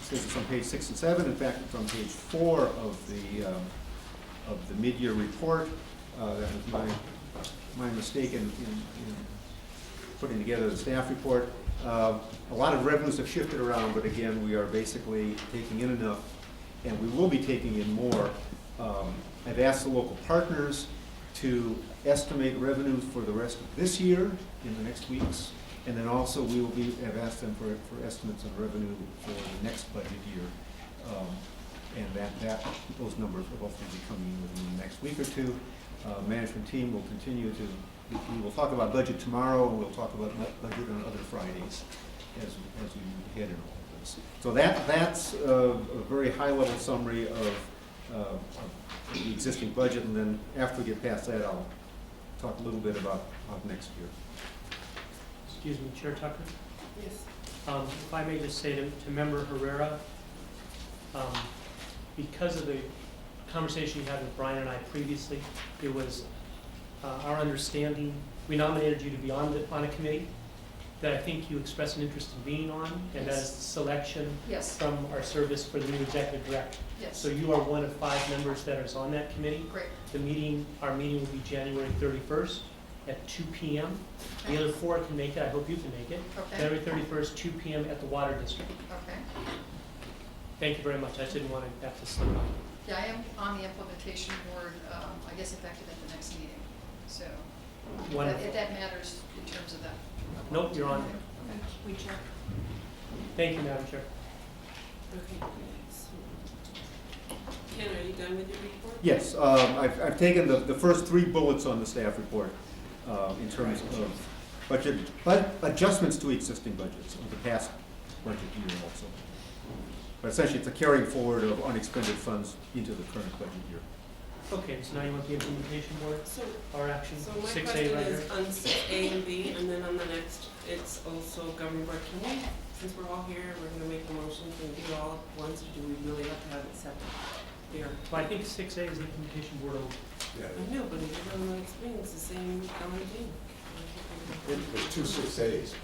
says it's on page 6 and 7. In fact, it's on page 4 of the mid-year report. That was my mistake in putting together the staff report. A lot of revenues have shifted around, but again, we are basically taking in enough, and we will be taking in more. I've asked the local partners to estimate revenues for the rest of this year in the next weeks, and then also we will have asked them for estimates of revenue for the next budget year. And those numbers will hopefully be coming in within the next week or two. Management team will continue to, we will talk about budget tomorrow, and we'll talk about budget on other Fridays as we move ahead in all of this. So that's a very high-level summary of the existing budget, and then after we get past that, I'll talk a little bit about next year. Excuse me, Chair Tucker? Yes. If I may just say to Member Herrera, because of the conversation you had with Brian and I previously, it was our understanding, we nominated you to be on a committee that I think you expressed an interest in being on, and that is the selection Yes. from our service for the new executive director. Yes. So you are one of 5 members that is on that committee. Great. Our meeting will be January 31st at 2 p.m. The other 4 can make it. I hope you can make it. Okay. January 31st, 2 p.m. at the Water District. Okay. Thank you very much. I didn't want to have to slip up. Yeah, I am on the implementation board, I guess effective at the next meeting, so Wonderful. if that matters in terms of that. Nope, you're on. We check. Thank you, Madam Chair. Okay. Ken, are you done with your report? Yes, I've taken the first 3 bullets on the staff report in terms of budget adjustments to existing budgets of the past budget year also. But essentially, it's a carrying forward of unexpended funds into the current budget year. Okay, so now you want the implementation board, So, our action, so my 6A question right is here? on 6A and B, and then on the next, it's also governing board. Can we, since we're all here, we're gonna make a motion, can we do all at once, or do we really have to have it separate here? Well, I think 6A is the implementation board only. Yeah, I know, but if everyone explains the same thing. there's 2 6As.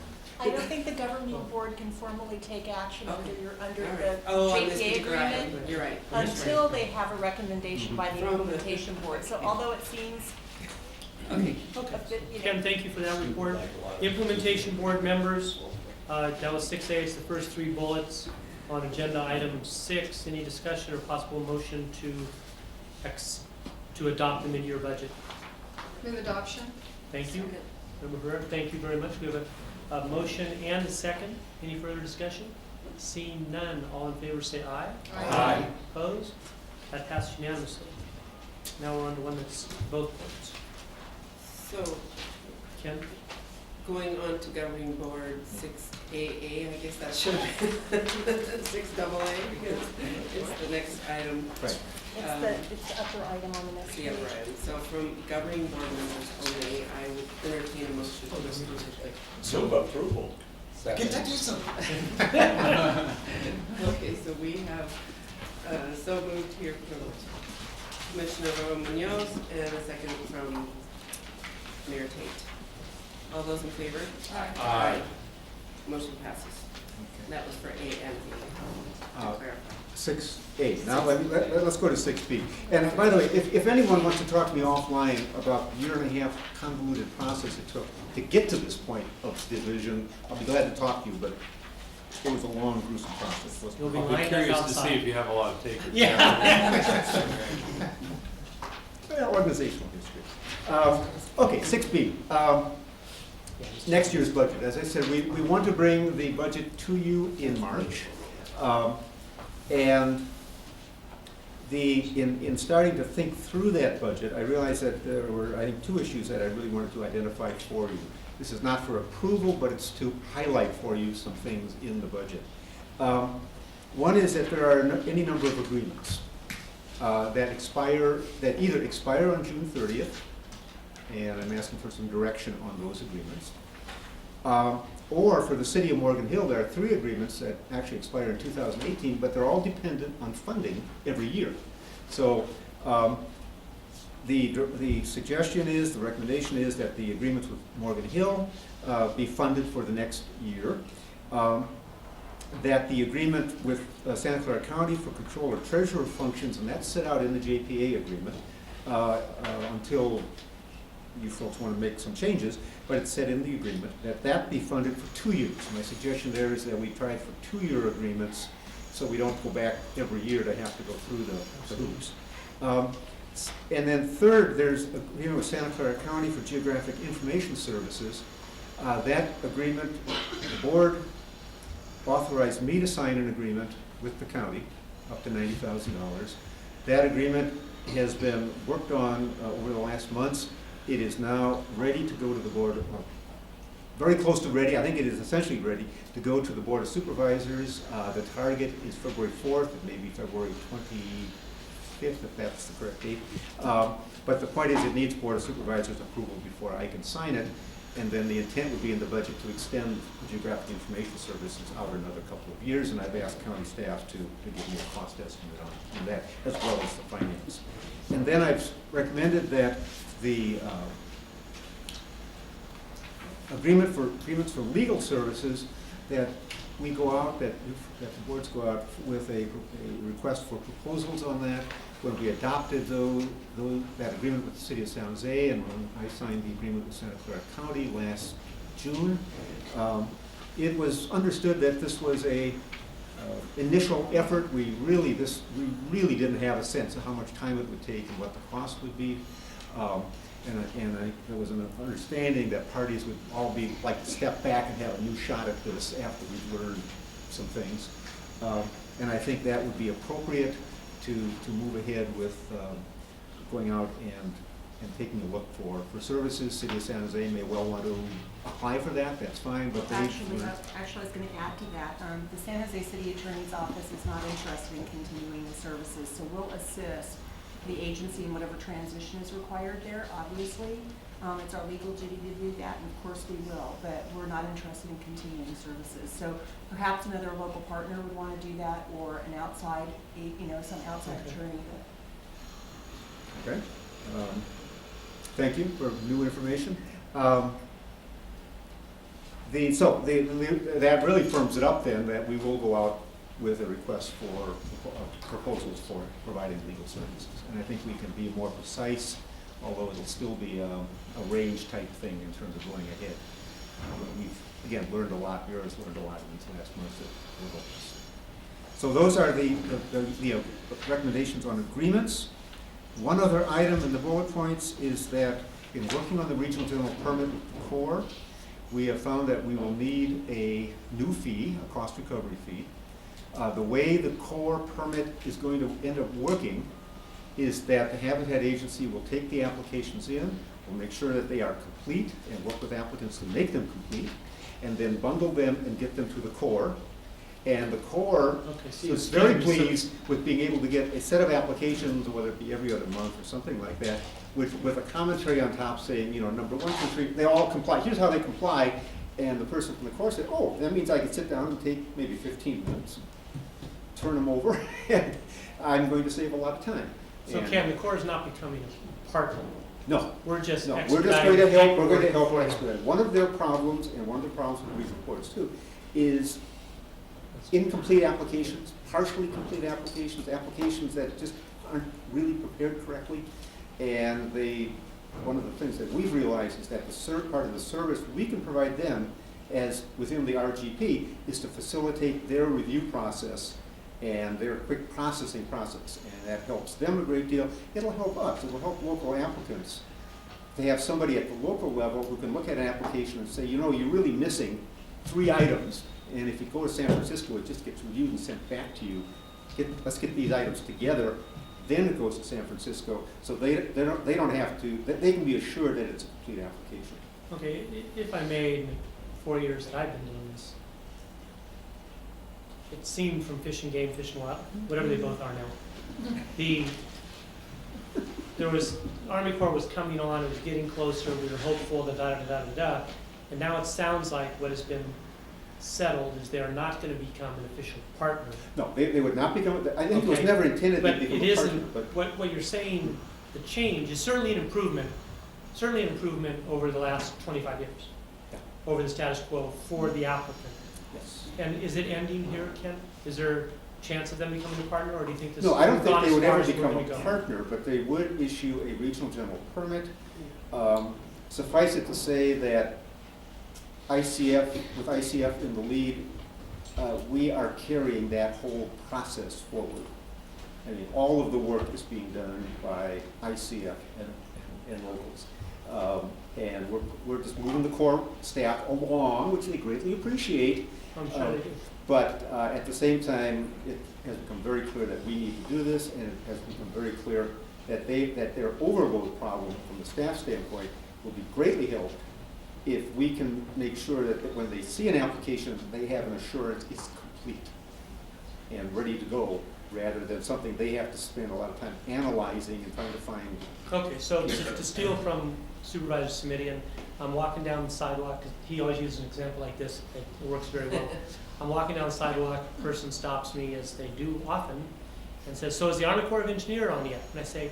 I don't think the governing board can formally take action under Okay. under All the right. Oh, on this JPA particular item. agreement You're right. until they have a recommendation by the From the- implementation board. So although it seems Okay. a bit, Ken, thank you for that report. Implementation board members, that was 6A, it's the first 3 bullets on agenda item 6. Any discussion or possible motion to adopt the mid-year budget? Move adoption? Thank you. Member Herrera, thank you very much. We have a motion and a second. Any further discussion? Seeing none, all in favor say aye. Aye. Opposed? That passed unanimously. Now we're on to one that's both votes. So, Ken? going on to governing board 6AA, I guess that should have been 6AA, because it's the next item. Right. it's the upper item on the next The page. other item. So from governing board members only, I would entertain a motion to approve. So approval. Second. Get that do something. Okay, so we have, so moved here from Commissioner Munoz and a second from Mayor Tate. All those in favor? Aye. Motion passes. That was for A and B, to clarify. 6A. Now let's go to 6B. And by the way, if anyone wants to talk to me offline about the 1.5-year convoluted process it took to get to this point of division, I'll be glad to talk to you, but it was a long, gruesome process. wasn't it? You'll be I'll be lined up curious to see outside. if you have a lot of takers. Yeah. Well, organizational history. Okay, 6B. Next year's budget. As I said, we want to bring the budget to you in March. And in starting to think through that budget, I realized that there were, I think, 2 issues that I really wanted to identify for you. This is not for approval, but it's to highlight for you some things in the budget. One is that there are any number of agreements that either expire on June 30th, and I'm asking for some direction on those agreements. Or for the city of Morgan Hill, there are 3 agreements that actually expire in 2018, but they're all dependent on funding every year. So the suggestion is, the recommendation is that the agreements with Morgan Hill be funded for the next year. That the agreement with Santa Clara County for controller treasurer functions, and that's set out in the JPA agreement until you folks want to make some changes, but it's set in the agreement that that be funded for 2 years. My suggestion there is that we try for 2-year agreements so we don't go back every year to have to go through the hoops. And then third, there's an agreement with Santa Clara County for geographic information services. That agreement, the board authorized me to sign an agreement with the county up to $90,000. That agreement has been worked on over the last months. It is now ready to go to the board, very close to ready. I think it is essentially ready to go to the Board of Supervisors. The target is February 4th, it may be February 25th, if that's the correct date. But the point is it needs Board of Supervisors approval before I can sign it. And then the intent would be in the budget to extend geographic information services out another couple of years. And I've asked county staff to give me a cost estimate on that, as well as the finance. And then I've recommended that the agreements for legal services, that we go out, that the boards go out with a request for proposals on that. When we adopted that agreement with the city of San Jose, and when I signed the agreement with Santa Clara County last June, it was understood that this was a initial effort. We really didn't have a sense of how much time it would take and what the cost would be. There was an understanding that parties would all be like to step back and have a new shot at this after we've learned some things. And I think that would be appropriate to move ahead with going out and taking a look for services. City of San Jose may well want to apply for that, that's fine, but they... Actually, I was going to add to that. The San Jose City Attorney's Office is not interested in continuing the services, so we'll assist the agency in whatever transition is required there, obviously. It's our legal duty to do that, and of course we will, but we're not interested in continuing services. So perhaps another local partner would want to do that, or an outside, some outside attorney. Okay. Thank you for new information. That really firms it up then that we will go out with a request for proposals for providing legal services. And I think we can be more precise, although it'll still be a range type thing in terms of going ahead. We've, again, learned a lot, Bureau's learned a lot in these last months that will help us. So those are the recommendations on agreements. One other item in the bullet points is that in working on the regional general permit core, we have found that we will need a new fee, a cost recovery fee. The way the core permit is going to end up working is that the Habitat Agency will take the applications in, will make sure that they are complete and work with applicants to make them complete, and then bundle them and get them to the core. And the core is very pleased with being able to get a set of applications, whether it be every other month or something like that, with a commentary on top saying, number 1, 2, 3, they all comply. Here's how they comply. And the person from the core said, oh, that means I can sit down and take maybe 15 minutes, turn them over, and I'm going to save a lot of time. So Cam, the core is not becoming a partner. No. We're just going to help. We're going to help expedite. One of their problems, and one of the problems with these reports too, is incomplete applications, partially complete applications, applications that just aren't really prepared correctly. And one of the things that we've realized is that the part of the service we can provide them, as within the RGP, is to facilitate their review process and their quick processing process. And that helps them a great deal. It'll help us. It'll help local applicants to have somebody at the local level who can look at an application and say, you're really missing 3 items. And if you go to San Francisco, it just gets reviewed and sent back to you. Let's get these items together. Then it goes to San Francisco, so they don't have to. They can be assured that it's a complete application. Okay, if I may, in the 4 years that I've been doing this, it seemed from Fish and Game, Fish and Wild, whatever they both are now, there was, Army Corps was coming on, it was getting closer, we were hopeful, da-da-da-da-da-da, and now it sounds like what has been settled is they are not going to become an official partner. No, they would not become, I think it was Okay. never intended But to become it a partner. isn't, But what you're saying, the change is certainly an improvement over the last 25 years, Yeah. over the status quo for the applicant. yes. And is it ending here, Ken? Is there a chance of them becoming a partner, or do you think this? No, I don't we've think gone they as would far ever as we're become gonna a go? partner, but they would issue a regional general permit. Suffice it to say that ICF, with ICF in the lead, we are carrying that whole process forward. I mean, all of the work is being done by ICF and locals. And we're just moving the core staff along, which they greatly appreciate. I'm sure they do. But at the same time, it has become very clear that we need to do this, and it has become very clear that their overload problem from the staff standpoint will be greatly helped if we can make sure that when they see an application, they have an assurance it's complete and ready to go, rather than something they have to spend a lot of time analyzing and trying to find. Okay, so to steal from Supervisor Simidian, I'm walking down the sidewalk, 'cause he always uses an example like this, it works very well. I'm walking down the sidewalk, a person stops me, as they do often, and says, "So is the Army Corps of Engineers on yet?" And I say,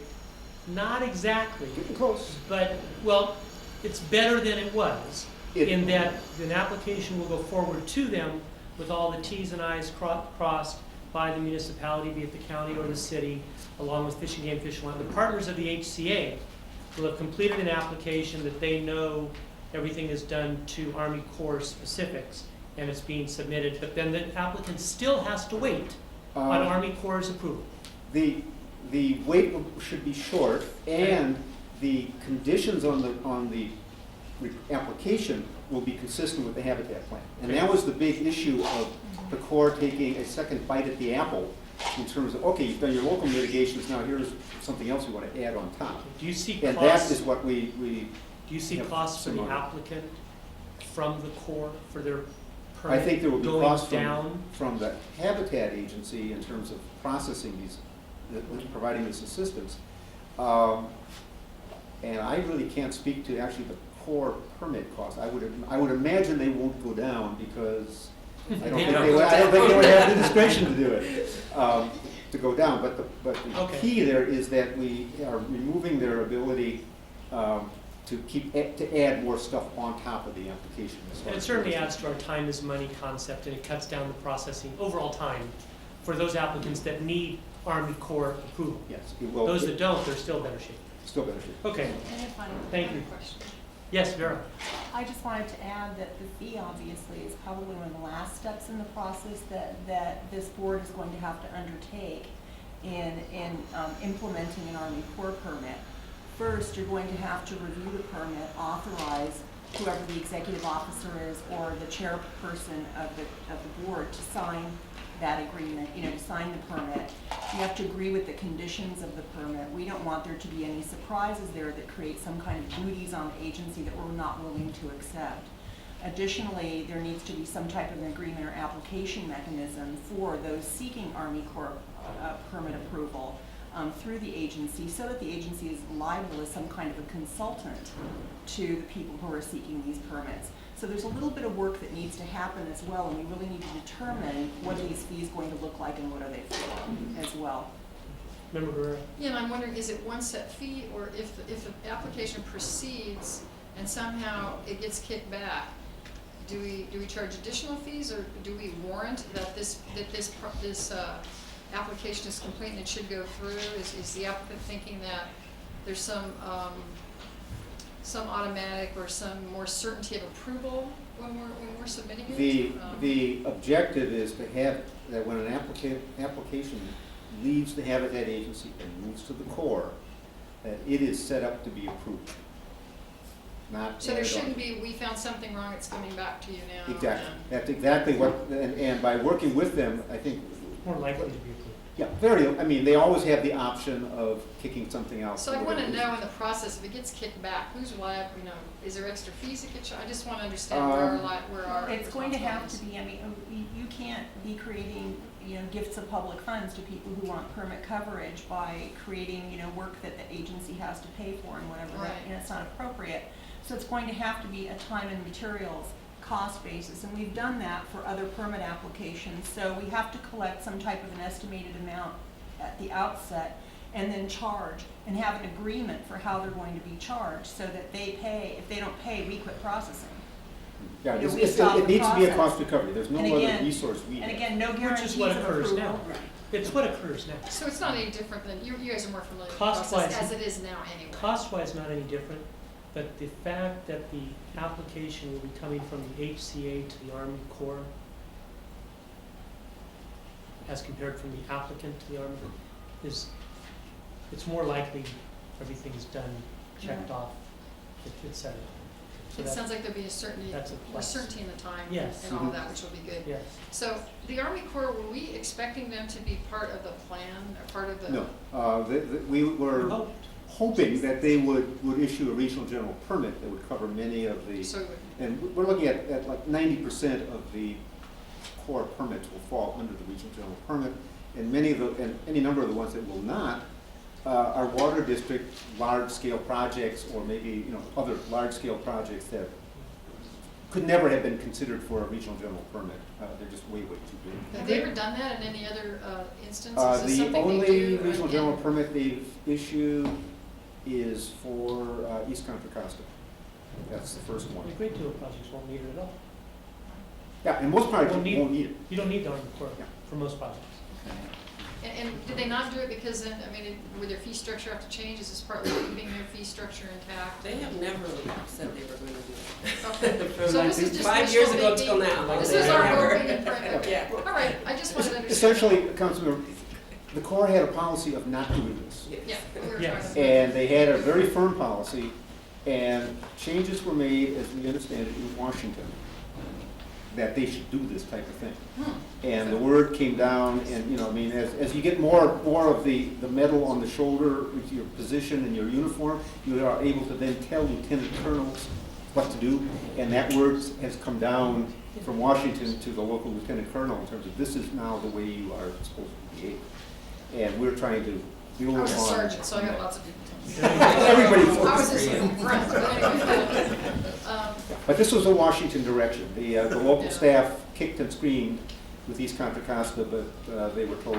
"Not exactly, Getting close. but, well, it's better than it was, in that an application will go forward to them with all the Ts and Is crossed by the municipality, be it the county or the city, along with Fish and Game, Fish and Wild. The partners of the HCA will have completed an application that they know everything is done to Army Corps specifics, and it's being submitted, but then the applicant still has to wait on Army Corps' approval." The wait should be short, and the conditions on the application will be consistent with the habitat plan. And that was the big issue of the Corps taking a second bite at the apple in terms of, okay, you've done your local mitigations, now here's something else we want to add on top. Do you see And that costs, is what we do you see have costs for the similar. applicant from the Corps for their I permit think there will be going costs down? from the Habitat Agency in terms of processing these, providing this assistance. And I really can't speak to actually the core permit costs. I would imagine they won't go down because I don't think they would have the discretion to do it, to go down. But the Okay. key there is that we are removing their ability to add more stuff on top of the application. And it certainly adds to our time is money concept, and it cuts down the processing, overall time, for those applicants that need Army Corps approval. Yes, it will. Those that don't, they're still better shape. Still better shape. Okay, And if I Thank you. have a question. yes, Vera? I just wanted to add that the fee obviously is probably one of the last steps in the process that this board is going to have to undertake in implementing an Army Corps permit. First, you're going to have to review the permit, authorize whoever the executive officer is or the chairperson of the board to sign that agreement, to sign the permit. You have to agree with the conditions of the permit. We don't want there to be any surprises there that create some kind of duties on the agency that we're not willing to accept. Additionally, there needs to be some type of an agreement or application mechanism for those seeking Army Corps permit approval through the agency, so that the agency is liable as some kind of a consultant to the people who are seeking these permits. So there's a little bit of work that needs to happen as well, and we really need to determine what are these fees going to look like and what are they for as well. Member Guerrero? Yeah, and I'm wondering, is it one set fee, or if the application proceeds and somehow it gets kicked back, do we charge additional fees, or do we warrant that this application is complete and it should go through? Is the applicant thinking that there's some automatic or some more certainty of approval when we're submitting it? The objective is to have that when an application leaves the Habitat Agency and moves to the Corps, that it is set up to be approved. Not So there added on. shouldn't be, we found something wrong, it's coming back to you now. Exactly. That's exactly what, and by working with them, I think More likely to be approved. Yeah, I mean, they always have the option of kicking something out. So I want to know in the process, if it gets kicked back, who's liable, you know, is there extra fees that get charged? I just want to understand where our It's going to have to responsibilities. be, I mean, you can't be creating, you know, gifts of public funds to people who want permit coverage by creating, you know, work that the agency has to pay for and whatever, that, Right. you know, it's not appropriate. So it's going to have to be a time and materials cost basis, and we've done that for other permit applications. So we have to collect some type of an estimated amount at the outset, and then charge, and have an agreement for how they're going to be charged, so that they pay. If they don't pay, we quit processing. Yeah, You know, we it stop the needs to be a process. cost recovery, there's no And other again- resource we have. And again, no Which guarantees is what of occurs approval. now. It's what occurs now. So it's not any different than, you guys are more familiar with the Cost-wise- process as it is now anyway. Cost-wise, not any different, but the fact that the application will be coming from the HCA to the Army Corps as compared from the applicant to the Army, it's more likely everything is done, checked off, et cetera. So It that- sounds like there'll be a certainty, that's a more plus. certainty in the time Yes. and all of that, which will be good. Yes. So the Army Corps, were we expecting them to be part of the plan, or part of the? No, we were Oh, hoping that they would issue a regional general permit that would cover many of the, So, and we're looking at like 90% of the core permits will fall under the regional general permit, and any number of the ones that will not are water district large-scale projects, or maybe, you know, other large-scale projects that could never have been considered for a regional general permit. They're just way, way too big. have they ever done that in any other instance? Is this The something they only do regional again? general permit they've issued is for East Contra Costa. That's the first one. the Great Deal of projects won't need it at all. Yeah, and most projects Won't need- won't need it. You don't need the Army Corps Yeah. for most projects. And did they not do it because then, I mean, would their fee structure have to change? Is this partly keeping their fee structure intact? They have never said they were going to do it. Okay. From So like this is just 5 years wishful ago till thinking. now. This They is our never- hoping and praying. Okay. Yeah. All right, I just wanted to understand. Essentially, Councilmember, the Corps had a policy of not doing this. Yes. Yeah, we were Yes. trying to. And they had a very firm policy, and changes were made, as we understand it, in Washington, that they should do this type of thing. And the word came down, and, you know, I mean, as you get more of the metal on the shoulder with your position and your uniform, you are able to then tell lieutenant colonels what to do, and that word has come down from Washington to the local lieutenant colonel in terms of this is now the way you are supposed to behave. And we're trying to build I on. was a sergeant, so I got lots of people telling me. Everybody. I was just friends, but anyway. But this was a Washington direction. The local Yeah. staff kicked and screamed with East Contra Costa, but they were told,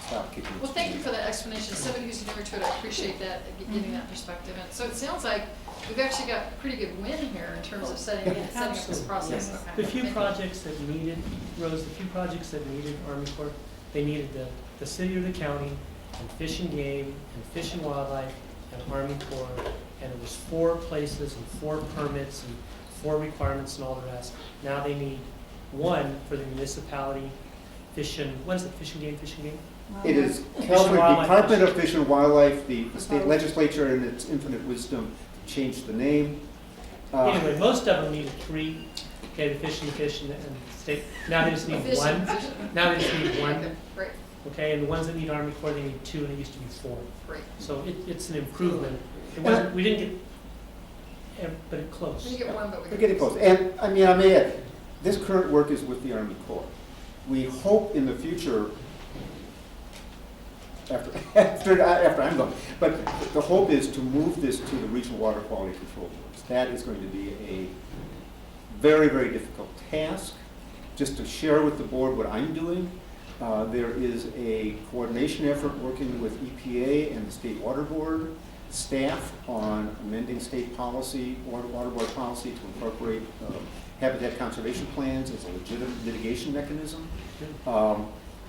stop kicking and Well, thank you screaming. for that explanation. Somebody who's newer to it, I appreciate that, getting that perspective. And so it sounds like we've actually got a pretty good win here in terms of setting up this Absolutely. process. Yes. Okay. The few Thank you. projects that needed, Rose, the few projects that needed Army Corps, they needed the city or the county, and Fish and Game, and Fish and Wildlife, and Army Corps, and it was 4 places and 4 permits and 4 requirements and all the rest. Now they need 1 for the municipality, what is it, Fish and Game? It is and California Wildlife. Department of Fish and Wildlife, the state legislature in its infinite wisdom changed the name. Anyway, most of them needed 3, okay, the Fish and state, now they just need Fish 1. and fish. Now they just need 1. Okay, great, Okay, and the ones that need Army Corps, they need 2, and it used to be 4. great. So it's an improvement. It wasn't, we didn't get, but it close. We get one, but we We're getting close. And, I mean, I may add, this current work is with the Army Corps. We hope in the future, after I'm gone, but the hope is to move this to the Regional Water Quality Control Boards. That is going to be a very, very difficult task. Just to share with the board what I'm doing, there is a coordination effort working with EPA and the State Water Board staff on amending state policy, water board policy to incorporate habitat conservation plans as a legitimate mitigation mechanism.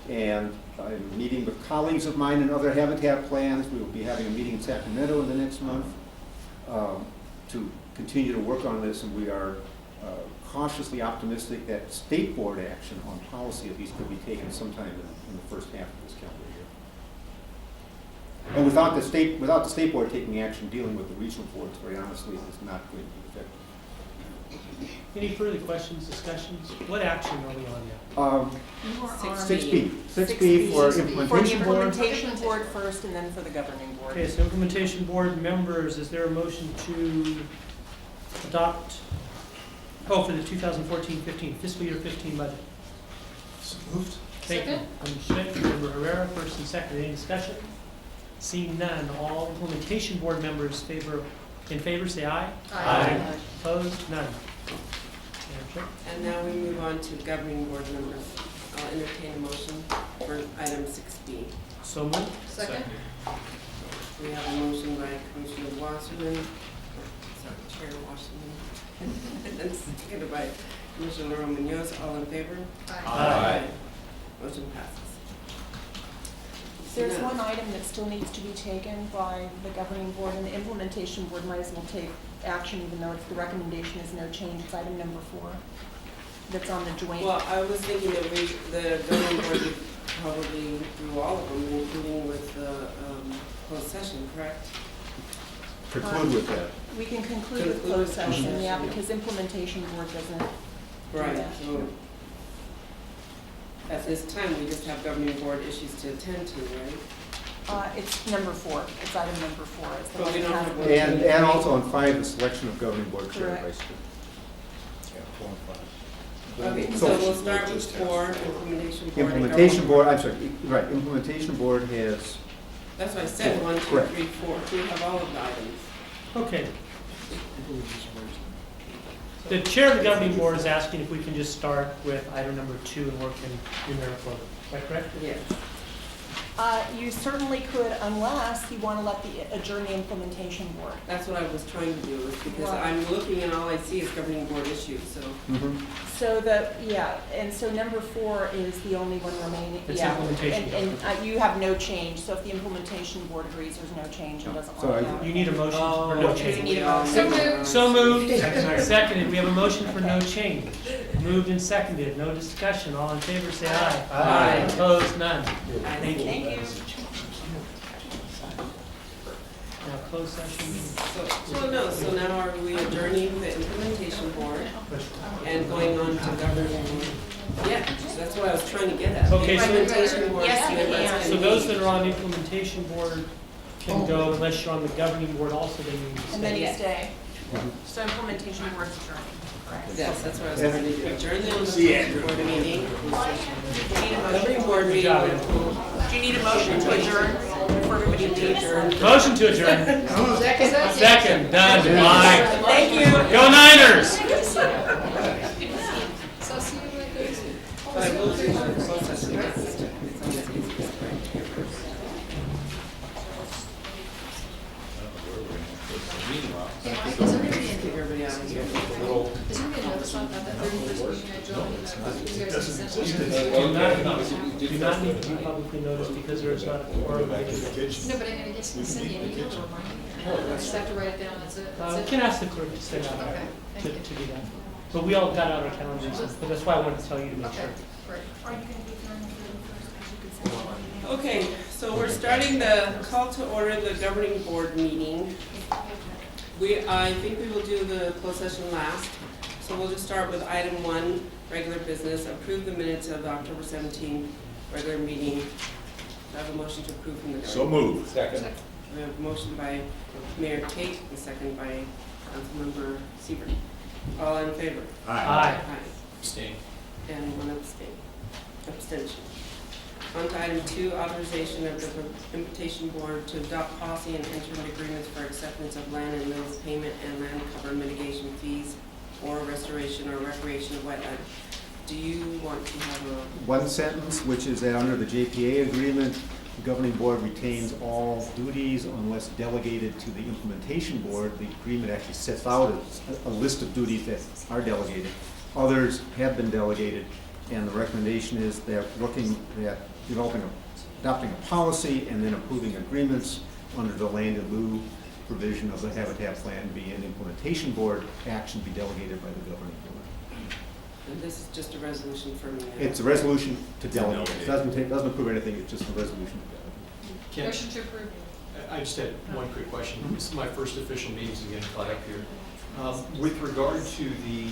And I'm meeting with colleagues of mine in other habitat plans. We will be having a meeting in Sacramento in the next month to continue to work on this, and we are cautiously optimistic that state board action on policy of these could be taken sometime in the first half of this calendar year. And without the state board taking action dealing with the regional boards, very honestly, it's not going to be effective. Any further questions, discussions? What action are we on now? You are on 6B. 6B for For the implementation board. implementation board first and then for the governing board. Okay, so implementation board members, is there a motion to adopt, for the 2014-15 fiscal year 15 budget? So moved. Thank you. Member Schmidt, Member Herrera, first and second. Any discussion? Seeing none, all implementation board members in favor, say aye. Aye. Opposed? None. Madam Chair? And now we move on to governing board members. I'll entertain a motion for item 6B. So moved. Second? We have a motion by Commissioner Wasserman, Chair Wasserman, and seconded by Commissioner Munoz. All in favor? Aye. Motion passes. There's Now- one item that still needs to be taken by the governing board, and the implementation board might as well take action, even though the recommendation is no change. It's item number 4. That's on the joint. Well, I was thinking that the governing board would probably do all of them, including with the closed session, correct? Preclude with that. We can conclude with Conclude closed with session, closed yeah, session. because implementation board doesn't. Right, Yeah. so at this time, we just have governing board issues to attend to, right? It's number 4. It's item number 4. It's the But one we that don't has have the- one. And also on 5, the selection of governing board chair and Correct. vice chair. Okay, So- so we'll start with 4, implementation board. and Implementation governing board, I'm sorry, right, implementation board has, That's what I said, 1, 2, Correct. 3, 4. We have all of the items. Okay. The chair of the governing board is asking if we can just start with item number 2 and work in numerical order. Is that correct? Yes. You certainly could, unless you want to let the adjourn the implementation board. That's what I was trying to do, is because Right. I'm looking and all I see is governing board issues, so. So and so number 4 is the only one remaining. It's Yeah. implementation. And you have no change, so if the implementation board agrees there's no change and doesn't So want I- that. You need a motion for no Okay, change. we need a So motion. moved. So moved. Seconded. We have a motion for no change. Moved and seconded. No discussion. All in favor, say aye. Aye. Opposed? None. Thank you. Thank you. Now, closed session. So now are we adjourning the implementation board and going on to governing board? Yeah, that's what I was trying to get at. Okay, so- Implementation board Yes, you members can. So can those meet. that are on implementation board can go unless you're on the governing board also, then you need to And then stay. you Yeah. stay. So implementation board's adjourned. Correct. Yes, that's what I was trying to do. Adjourn the implementation board meeting. Governing board Good meeting. job, will- Ann. Do you need a motion to adjourn before everybody leaves? Motion to adjourn. Second, done. Aye. Thank you. Go Niners! So see you like this. But I will do the closed session. It's always easiest, right? Hey, Mike, is there gonna be Get everybody out of here. is there gonna be a notice on that 31st meeting I joined? You guys can send it? Do not need to be publicly noticed because there is not a quorum. No, but I'm gonna get send you an email to remind me. I just have to write it down, that's it. You That's it. can ask the clerk to send out Okay, to thank you. do that. But we all got out our calendars, but that's why I wanted to tell you to make sure. Okay, great. Are you going to be during the 31st, because you could send out an email? Okay, so we're starting the call to order the governing board meeting. I think we will do the closed session last. So we'll just start with item 1, regular business, approve the minutes of the October 17 regular meeting. Do I have a motion to approve from the So governing? moved. Second. We have a motion by Mayor Tate and second by Councilmember Siebert. All in favor? Aye. Abstain. And one abstention. On to item 2, authorization of the implementation board to adopt policy and enter into agreements for acceptance of land and mills payment and land cover mitigation fees or restoration or recreation of wetland. Do you want to have a, one sentence, which is that under the JPA agreement, the governing board retains all duties unless delegated to the implementation board. The agreement actually sets out a list of duties that are delegated. Others have been delegated, and the recommendation is that adopting a policy and then approving agreements under the land in lieu provision of the Habitat Plan be an implementation board action be delegated by the governing board. and this is just a resolution for me. It's a resolution to delegate. It doesn't approve anything, it's just a resolution to delegate. Ken, Motion to approve. I just had one quick question. This is my first official meeting, so again, caught up here. With regard to the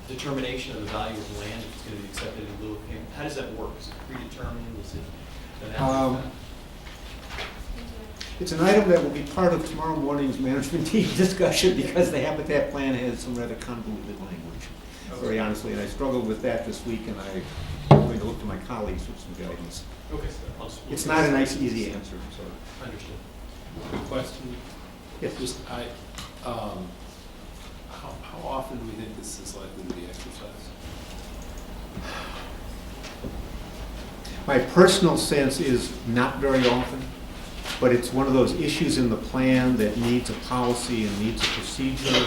determination of the value of the land, if it's going to be accepted in lieu of payment, how does that work? Is it predetermined? Is it an after fact? It's an item that will be part of tomorrow morning's management team discussion because the habitat plan has some rather convoluted language, very honestly. And I struggled with that this week, and I'm going to look to my colleagues for some guidance. Okay. It's not a nice, easy answer, so. Understood. Good question. Yes. Just, how often do we think this is likely to be exercised? My personal sense is not very often, but it's one of those issues in the plan that needs a policy and needs a procedure.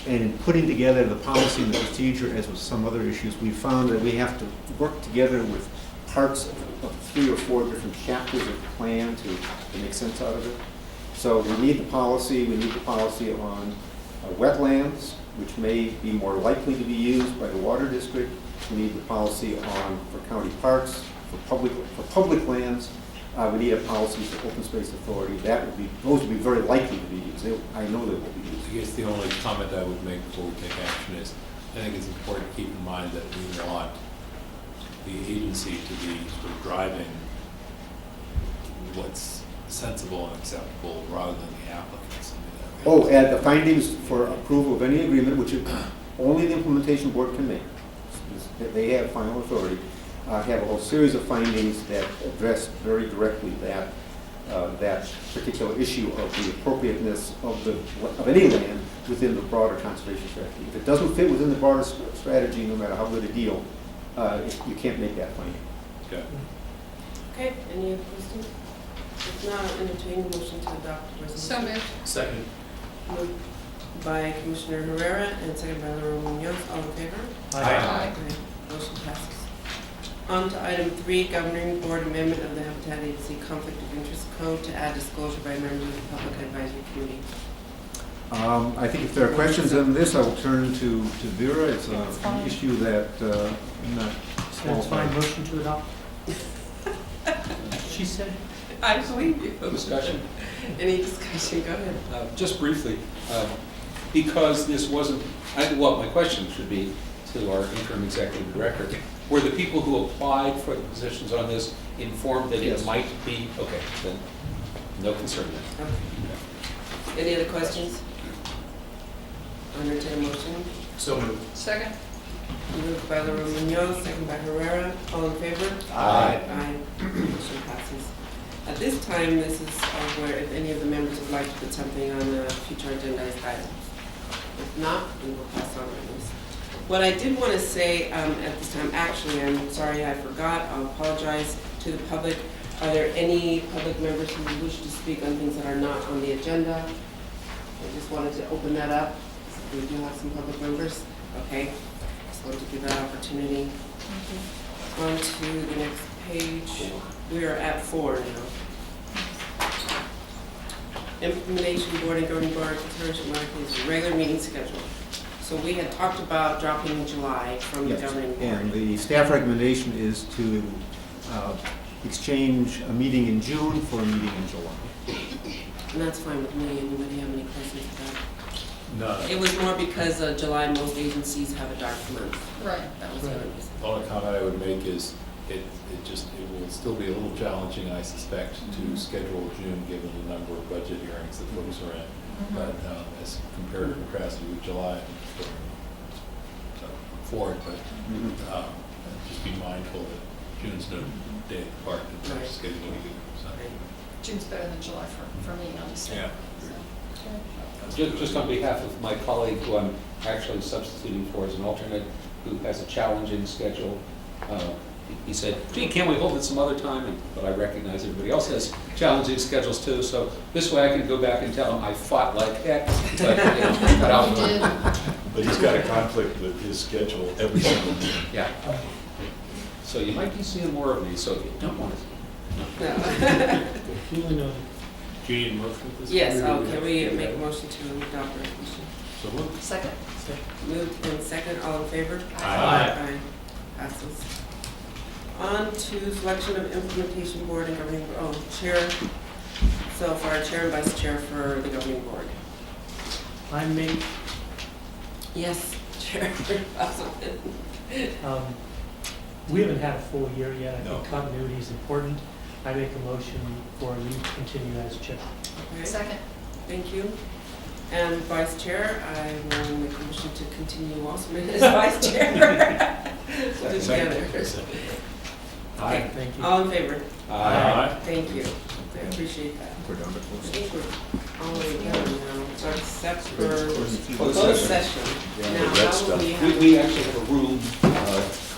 And in putting together the policy and the procedure, as with some other issues, we found that we have to work together with parts of 3 or 4 different chapters of the plan to make sense out of it. So we need the policy. We need the policy on wetlands, which may be more likely to be used by the water district. We need the policy for county parks, for public lands. We need a policy for open space authority. Those would be very likely to be used. I know they will be used. I guess the only comment I would make before we take action is, I think it's important to keep in mind that we want the agency to be sort of driving what's sensible and acceptable rather than the applicants. And the findings for approval of any agreement, which only the implementation board can make, they have final authority, have a whole series of findings that address very directly that particular issue of the appropriateness of any land within the broader conservation strategy. If it doesn't fit within the broader strategy, no matter how good a deal, you can't make that finding. Okay. Okay, any other questions? If not, I'll entertain a motion to adopt the resolution. So moved. Second. Moved by Commissioner Herrera and second by Laura Munoz. All in favor? Aye. Motion passes. On to item 3, Governing Board Amendment of the Habitat Agency Conflict of Interest Code to add disclosure by members of the Public Advisory Committee. I think if there are questions on this, I will turn to Vera. It's an issue that I'm not That's fine, qualified. motion to adopt. She said. I believe you. Discussion? Any discussion? Go ahead. Just briefly, because this wasn't, my question should be to our interim executive director. Were the people who applied for the positions on this informed that Yes. it might be, okay, then no concern then. Okay. Any other questions? I'll entertain a motion. So moved. Second? Moved by Laura Munoz, second by Herrera. All in favor? Aye. Aye. Motion passes. At this time, this is where if any of the members would like to put something on the future agendized items. If not, we will pass on this. What I did want to say at this time, actually, I'm sorry I forgot. I'll apologize to the public. Are there any public members who wish to speak on things that are not on the agenda? I just wanted to open that up. We do have some public members. Okay. Just wanted to give that opportunity. On to the next page. We are at 4 now. Implementation Board and Governing Board consideration modifications regular meeting schedule. So we had talked about dropping July from the Yes. Governing Board. And the staff recommendation is to exchange a meeting in June for a meeting in July. And that's fine with me. Anybody have any questions about that? No. It was more because July, most agencies have a dark month. Right. That was what it was. The only comment I would make is it will still be a little challenging, I suspect, to schedule June given the number of budget hearings that folks are in. But as compared to contrasted with July, I'm for it, but just be mindful that June's no day apart in terms of scheduling either. So, June's better than July for me, honestly. yeah. Just on behalf of my colleague, who I'm actually substituting for as an alternate, who has a challenging schedule, he said, gee, can't we hold it some other time? But I recognize everybody else has challenging schedules too, so this way I can go back and tell him I fought like heck, but, got out. But he's got a conflict with his schedule every single day. Yeah. So you might be seeing more of me, so if you don't want to. No. Duly noted. Do you need a motion for this? Yes, can we make a motion to adopt the resolution? So moved. Second? Moved and second, all in favor? Aye. Passes. On to selection of implementation board and governing, chair. So for our chair and vice chair for the governing board. I make, Yes, Chair Wasserman. we haven't had a full year yet. I No. think continuity is important. I make a motion for you to continue as chair. Okay, Second. thank you. And Vice Chair, I will make a motion to continue Wasserman as Vice Chair. Put it together. Okay, Thank you. all in favor? Aye. Thank you. I appreciate that. We're down to I close. think we're all the way done now, except for Closed closed session. session. Yeah, Now, the red how stuff. will we We have? actually have a room,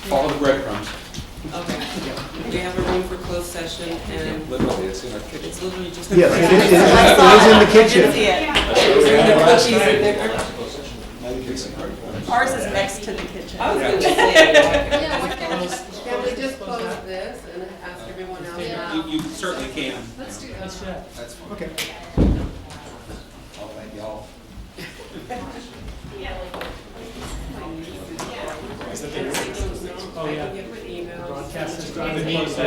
follow the breadcrumbs. Okay, we have a room for closed session and Literally, it's in our kitchen. it's literally just. Yes, it is in the kitchen. Ours is next to the kitchen. I was gonna say, Yeah, why can't we just, can we just close this and ask everyone else? Yeah. You certainly can. let's do that. Let's check. That's fine. Okay. All right, y'all. Oh, yeah. I can get my emails. Broadcast is I driving me. think it's